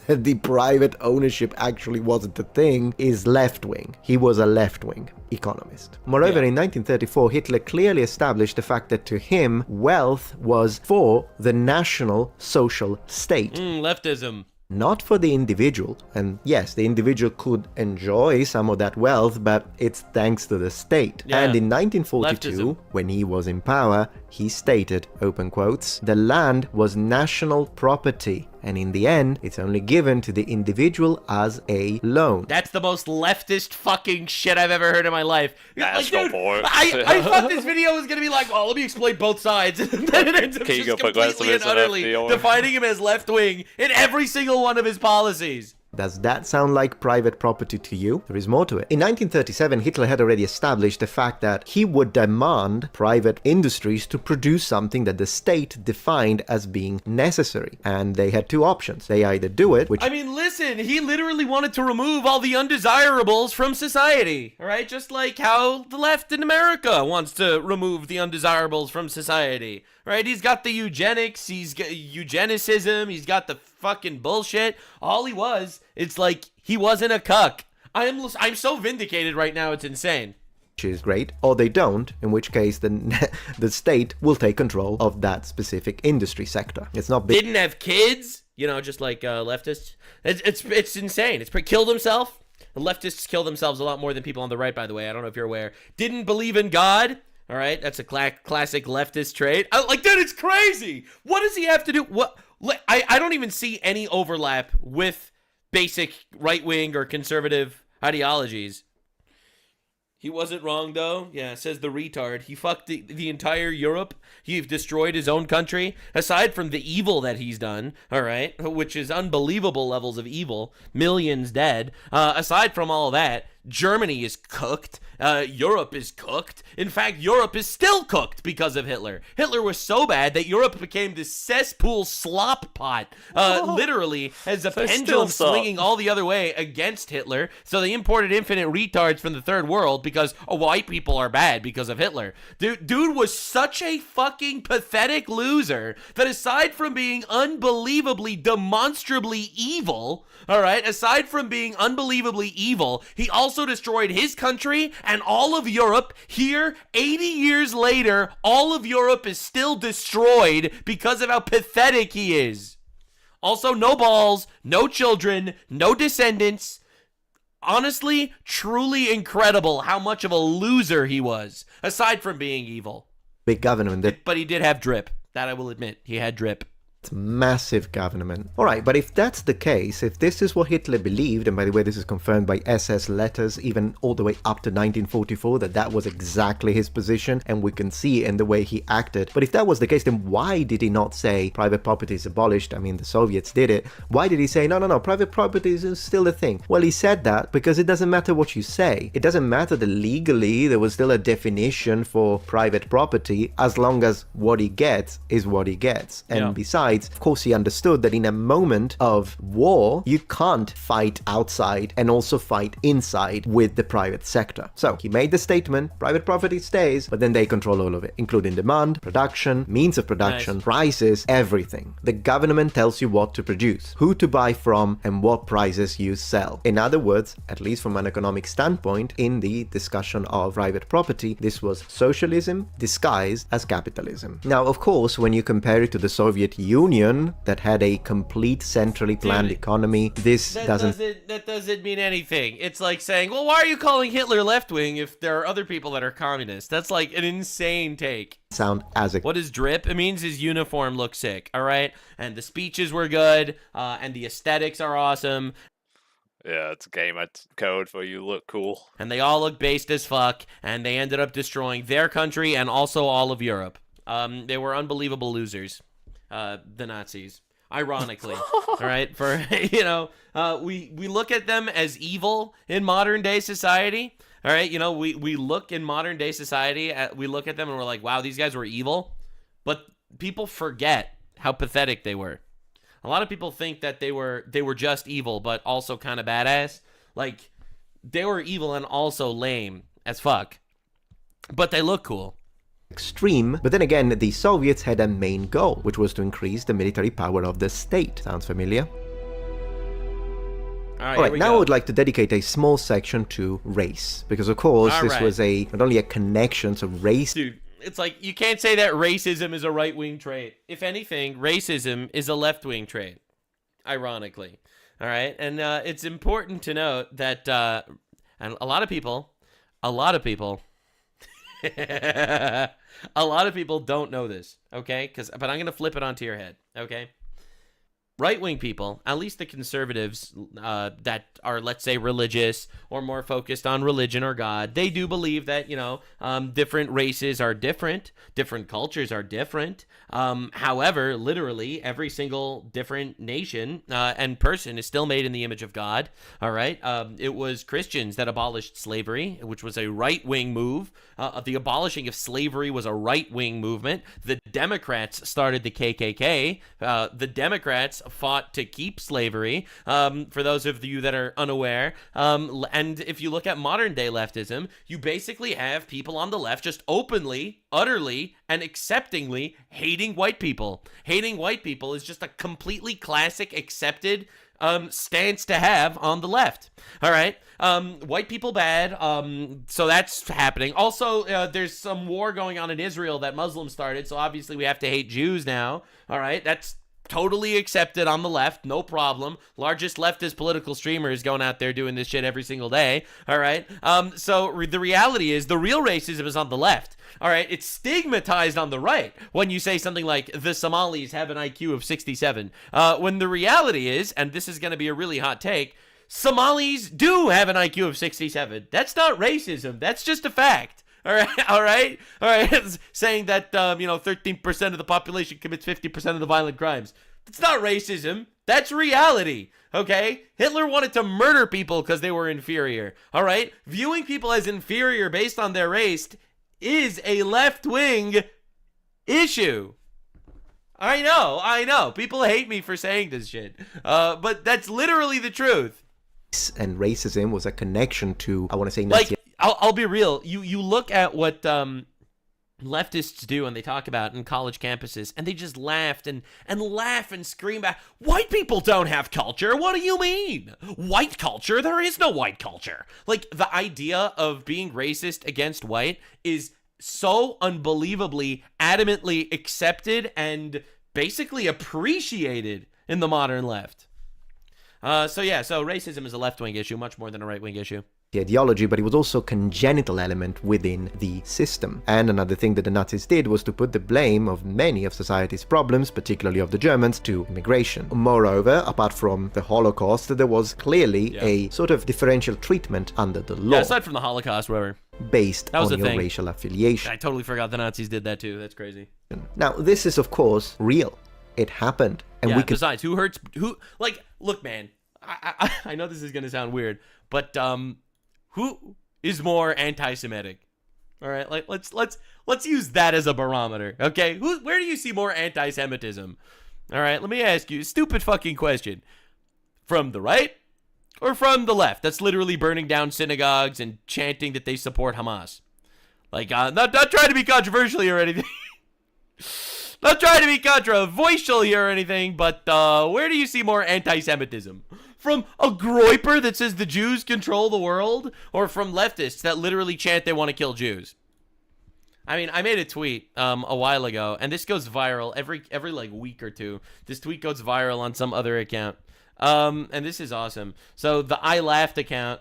that the private ownership actually wasn't a thing is left-wing. He was a left-wing economist. Moreover, in 1934, Hitler clearly established the fact that to him, wealth was for the national social state.
Leftism.
Not for the individual. And yes, the individual could enjoy some of that wealth, but it's thanks to the state.
Yeah.
And in 1942, when he was in power, he stated, open quotes, the land was national property. And in the end, it's only given to the individual as a loan.
That's the most leftist fucking shit I've ever heard in my life.
National board.
I thought this video was gonna be like, well, let me explain both sides. And then it ends up just completely and utterly defining him as left-wing in every single one of his policies.
Does that sound like private property to you? There is more to it. In 1937, Hitler had already established the fact that he would demand private industries to produce something that the state defined as being necessary. And they had two options. They either do it, which...
I mean, listen, he literally wanted to remove all the undesirables from society, all right? Just like how the left in America wants to remove the undesirables from society, right? He's got the eugenics, he's got eugenicism, he's got the fucking bullshit. All he was, it's like he wasn't a cuck. I'm so vindicated right now, it's insane.
Which is great, or they don't, in which case the state will take control of that specific industry sector. It's not big.
Didn't have kids, you know, just like leftists. It's insane. Killed himself. The leftists kill themselves a lot more than people on the right, by the way. I don't know if you're aware. Didn't believe in God. All right, that's a classic leftist trait. Dude, it's crazy. What does he have to do? What? I don't even see any overlap with basic right-wing or conservative ideologies. He wasn't wrong, though. Yeah, says the retard. He fucked the entire Europe. He's destroyed his own country. Aside from the evil that he's done, all right, which is unbelievable levels of evil, millions dead. Aside from all that, Germany is cooked. Europe is cooked. In fact, Europe is still cooked because of Hitler. Hitler was so bad that Europe became this cesspool slop pot, literally as a pendulum swinging all the other way against Hitler. So they imported infinite retards from the third world because white people are bad because of Hitler. Dude was such a fucking pathetic loser that aside from being unbelievably, demonstrably evil, all right, aside from being unbelievably evil, he also destroyed his country and all of Europe. Here, 80 years later, all of Europe is still destroyed because of how pathetic he is. Also, no balls, no children, no descendants. Honestly, truly incredible how much of a loser he was, aside from being evil.
Big government.
But he did have drip. That I will admit. He had drip.
It's massive government. Alright, but if that's the case, if this is what Hitler believed, and by the way this is confirmed by SS letters even all the way up to 1944, that was exactly his position, and we can see in the way he acted. But if that was the case, then why did he not say private property is abolished? I mean, the Soviets did it. Why did he say, no, private property is still a thing? Well, he said that because it doesn't matter what you say. It doesn't matter that legally there was still a definition for private property as long as what he gets is what he gets. And besides, of course, he understood that in a moment of war, you can't fight outside and also fight inside with the private sector. So he made the statement, private property stays, but then they control all of it, including demand, production, means of production, prices, everything. The government tells you what to produce, who to buy from, and what prices you sell. In other words, at least from an economic standpoint, in the discussion of private property, this was socialism disguised as capitalism. Now, of course, when you compare it to the Soviet Union, that had a complete centrally planned economy, that
doesn't mean anything. It's like saying, well, why are you calling Hitler left-wing if there are other people that are communists? That's like an insane take.
Sound as a...
What is drip? It means his uniform looks sick, all right? And the speeches were good, and the aesthetics are awesome.
Yeah, it's a game code for you look cool.
And they all look based as fuck, and they ended up destroying their country and also all of Europe. They were unbelievable losers. The Nazis, ironically, all right, for, you know, we look at them as evil in modern day society, all right, you know, we look in modern day society, we look at them and we're like, wow, these guys were evil, but people forget how pathetic they were. A lot of people think that they were just evil, but also kind of badass. Like, they were evil and also lame as fuck, but they look cool.
Extreme, but then again, the Soviets had a main goal, which was to increase the military power of the state. Sounds familiar? Alright, now I would like to dedicate a small section to race, because of course this was not only a connection to race.
Dude, it's like, you can't say that racism is a right-wing trait. If anything, racism is a left-wing trait, ironically. Alright, and it's important to note that and a lot of people a lot of people don't know this, okay? But I'm going to flip it onto your head, okay? Right-wing people, at least the conservatives that are, let's say, religious or more focused on religion or God, they do believe that, you know, different races are different, different cultures are different. However, literally, every single different nation and person is still made in the image of God, all right? It was Christians that abolished slavery, which was a right-wing move. The abolishing of slavery was a right-wing movement. The Democrats started the KKK. The Democrats fought to keep slavery, for those of you that are unaware. And if you look at modern day leftism, you basically have people on the left just openly, utterly, and acceptingly hating white people. Hating white people is just a completely classic, accepted stance to have on the left. All right. White people bad. So that's happening. Also, there's some war going on in Israel that Muslims started. So obviously we have to hate Jews now. All right. That's totally accepted on the left. No problem. Largest leftist political streamers going out there doing this shit every single day. All right. So the reality is the real racism is on the left. All right, it's stigmatized on the right when you say something like the Somalis have an IQ of 67. When the reality is, and this is going to be a really hot take, Somalis do have an IQ of 67. That's not racism. That's just a fact. All right. Saying that 13% of the population commits 50% of the violent crimes. That's not racism. That's reality. Okay? Hitler wanted to murder people because they were inferior. All right? Viewing people as inferior based on their race is a left-wing issue. I know. People hate me for saying this shit. But that's literally the truth.
And racism was a connection to, I want to say,
like, I'll be real. You look at what leftists do and they talk about in college campuses, and they just laugh and scream back, white people don't have culture. What do you mean? White culture? There is no white culture. Like, the idea of being racist against white is so unbelievably adamantly accepted and basically appreciated in the modern left. So racism is a left-wing issue much more than a right-wing issue.
The ideology, but it was also a congenital element within the system. And another thing that the Nazis did was to put the blame of many of society's problems, particularly of the Germans, to immigration. Moreover, apart from the Holocaust, there was clearly a sort of differential treatment under the law.
Yeah, aside from the Holocaust, whatever.
Based on your racial affiliation.
I totally forgot the Nazis did that too. That's crazy.
Now, this is, of course, real. It happened. And we can...
besides, look, man, I know this is going to sound weird, but who is more anti-Semitic? All right, like let's use that as a barometer, okay? Where do you see more anti-Semitism? All right, let me ask you a stupid fucking question: from the right or from the left? That's literally burning down synagogues and chanting that they support Hamas. Like, not trying to be controversial here or anything. Not trying to be controversial here or anything, but where do you see more anti-Semitism? From a groiper that says the Jews control the world, or from leftists that literally chant they want to kill Jews? I mean, I made a tweet a while ago, and this goes viral every like week or two. This tweet goes viral on some other account. And this is awesome. So the I Laughed account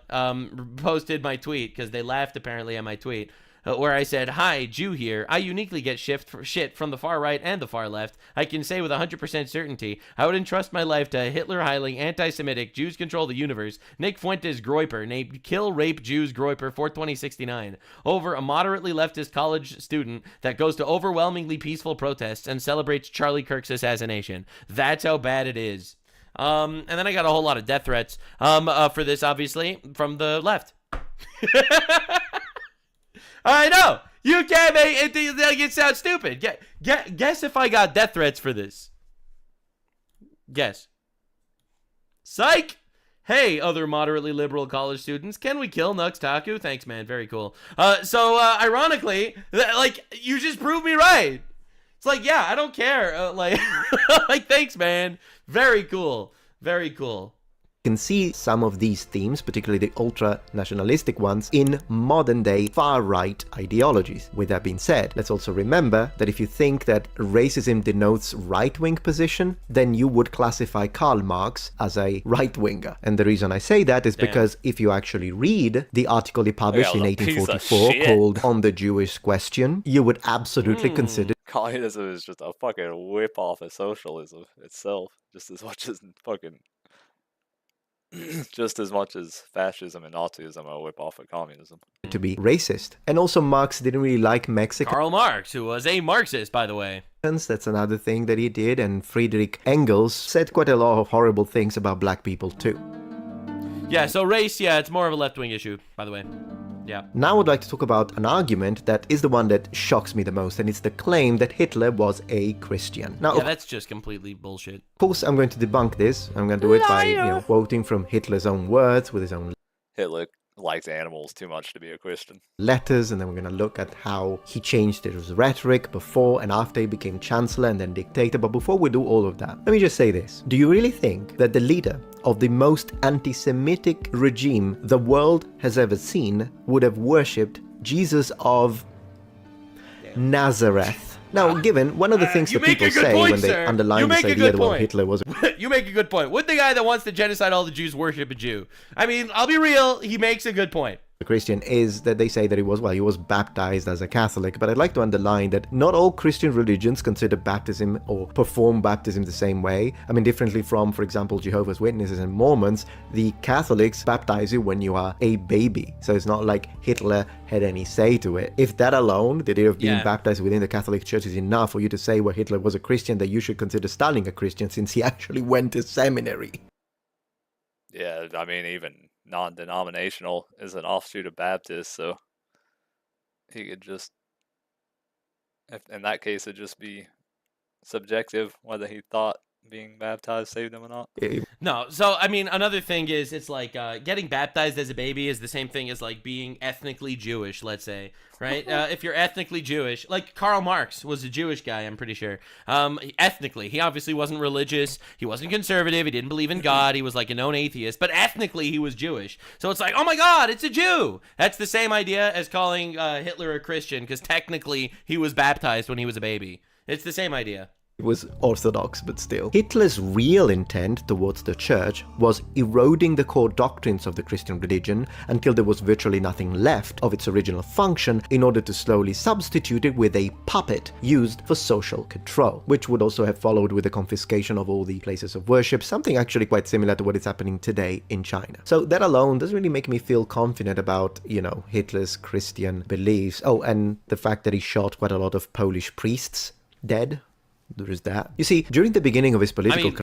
posted my tweet because they laughed apparently at my tweet. Where I said, "Hi, Jew here. I uniquely get shit from the far right and the far left. I can say with 100% certainty, I would entrust my life to a Hitler-hiling, anti-Semitic, Jews control the universe, Nick Fuentes groiper, named Kill Rape Jews groiper 42069, over a moderately leftist college student that goes to overwhelmingly peaceful protests and celebrates Charlie Kirk's assassination. That's how bad it is." And then I got a whole lot of death threats for this, obviously, from the left. I know. You can't make it sound stupid. Guess if I got death threats for this. Guess. Psych! Hey, other moderately liberal college students, can we kill Nux Taku? Thanks, man. Very cool. Ironically, like, you just proved me right. It's like, yeah, I don't care. Like, thanks, man. Very cool. Very cool.
Can see some of these themes, particularly the ultra-nationalistic ones, in modern-day far-right ideologies. With that being said, let's also remember that if you think that racism denotes right-wing position, then you would classify Karl Marx as a right-winger. And the reason I say that is because if you actually read the article he published in 1844 called On the Jewish Question, you would absolutely consider
communism is just a fucking whip-off of socialism itself, just as much as fucking... just as much as fascism and Nazism are a whip-off of communism.
To be racist. And also Marx didn't really like Mexico.
Karl Marx, who was a Marxist, by the way.
That's another thing that he did, and Friedrich Engels said quite a lot of horrible things about black people too.
Yeah, so race, it's more of a left-wing issue, by the way. Yeah.
Now I'd like to talk about an argument that is the one that shocks me the most, and it's the claim that Hitler was a Christian. Now,
Yeah, that's just completely bullshit.
of course, I'm going to debunk this. I'm going to do it by, quoting from Hitler's own words with his own
Hitler likes animals too much to be a Christian.
letters, and then we're going to look at how he changed his rhetoric before and after he became chancellor and then dictator. But before we do all of that, let me just say this. Do you really think that the leader of the most anti-Semitic regime the world has ever seen would have worshipped Jesus of Nazareth? Now, given one of the things that people say when they underline this idea that well, Hitler was
You make a good point. Would the guy that wants to genocide all the Jews worship a Jew? I mean, I'll be real, he makes a good point.
a Christian is that they say that he was baptized as a Catholic, but I'd like to underline that not all Christian religions consider baptism or perform baptism the same way. I mean, differently from, for example, Jehovah's Witnesses and Mormons, the Catholics baptize you when you are a baby. So it's not like Hitler had any say to it. If that alone, the idea of being baptized within the Catholic Church, is enough for you to say, well, Hitler was a Christian, that you should consider Stalin a Christian since he actually went to seminary.
Yeah, I mean, even non-denominational is an offshoot of Baptist, so he could just, in that case, it'd just be subjective whether he thought being baptized saved him or not.
No, so I mean, another thing is, it's like getting baptized as a baby is the same thing as like being ethnically Jewish, let's say, right? If you're ethnically Jewish, like Karl Marx was a Jewish guy, I'm pretty sure. Ethnically, he obviously wasn't religious, he wasn't conservative, he didn't believe in God, he was like a known atheist, but ethnically he was Jewish. So it's like, oh my God, it's a Jew! That's the same idea as calling Hitler a Christian, because technically he was baptized when he was a baby. It's the same idea.
It was orthodox, but still. Hitler's real intent towards the church was eroding the core doctrines of the Christian religion until there was virtually nothing left of its original function, in order to slowly substitute it with a puppet used for social control, which would also have followed with the confiscation of all the places of worship, something actually quite similar to what is happening today in China. So that alone doesn't really make me feel confident about, Hitler's Christian beliefs. Oh, and the fact that he shot quite a lot of Polish priests dead. There is that. You see, during the beginning of his political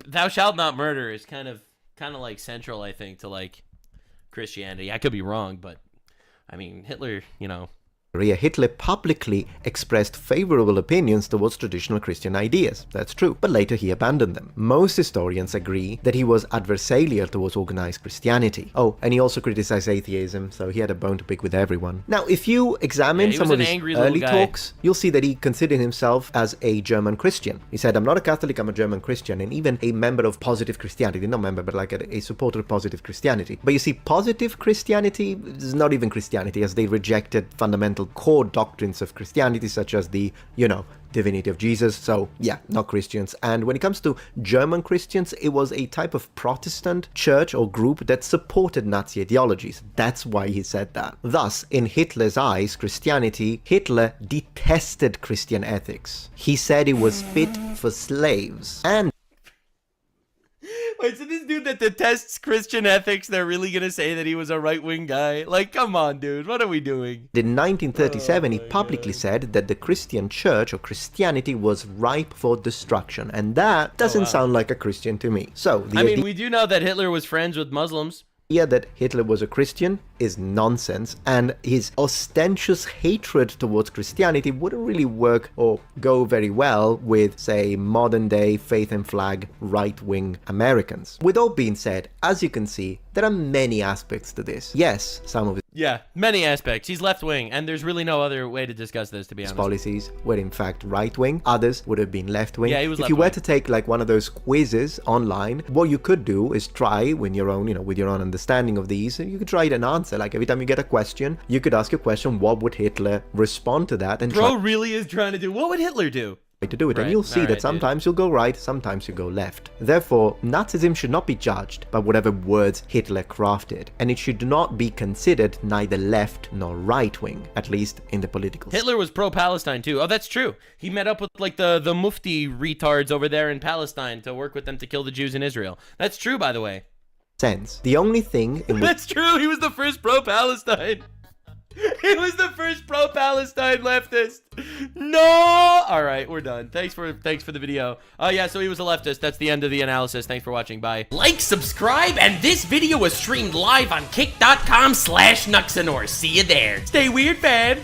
thou shalt not murder is kind of like central, I think, to like Christianity. I could be wrong, but I mean, Hitler,
Hitler publicly expressed favorable opinions towards traditional Christian ideas. That's true, but later he abandoned them. Most historians agree that he was adversarial towards organized Christianity. Oh, and he also criticized atheism, so he had a bone to pick with everyone. Now, if you examine some of his early talks, you'll see that he considered himself as a German Christian. He said, I'm not a Catholic, I'm a German Christian, and even a member of positive Christianity. Not member, but like a supporter of positive Christianity. But you see, positive Christianity is not even Christianity, as they rejected fundamental core doctrines of Christianity, such as the, divinity of Jesus. So yeah, not Christians. And when it comes to German Christians, it was a type of Protestant church or group that supported Nazi ideologies. That's why he said that. Thus, in Hitler's eyes, Hitler detested Christian ethics. He said it was fit for slaves. And
wait, so this dude that detests Christian ethics, they're really gonna say that he was a right-wing guy? Like, come on, dude, what are we doing?
In 1937, he publicly said that the Christian church or Christianity was ripe for destruction, and that doesn't sound like a Christian to me. So,
we do know that Hitler was friends with Muslims.
idea that Hitler was a Christian is nonsense, and his ostentatious hatred towards Christianity wouldn't really work or go very well with, say, modern-day faith and flag right-wing Americans. With all being said, as you can see, there are many aspects to this. Yes, some of it.
Yeah, many aspects. He's left-wing, and there's really no other way to discuss this, to be honest.
His policies were in fact right-wing, others would have been left-wing.
Yeah, he was
If you were to take like one of those quizzes online, what you could do is try with your own, with your own understanding of these, you could try and answer. Like every time you get a question, you could ask a question, what would Hitler respond to that? And
Bro really is trying to do, what would Hitler do?
To do it, and you'll see that sometimes you'll go right, sometimes you go left. Therefore, Nazism should not be judged by whatever words Hitler crafted, and it should not be considered neither left nor right wing, at least in the political
Hitler was pro-Palestine too. Oh, that's true. He met up with like the Mufti retards over there in Palestine to work with them to kill the Jews in Israel. That's true, by the way.
sense. The only thing in which
that's true. He was the first pro-Palestine. He was the first pro-Palestine leftist. No. All right, we're done. Thanks for the video. Oh yeah, so he was a leftist. That's the end of the analysis. Thanks for watching. Bye. Like, subscribe, and this video was streamed live on kick.com/Nuxanor. See you there. Stay weird, fam.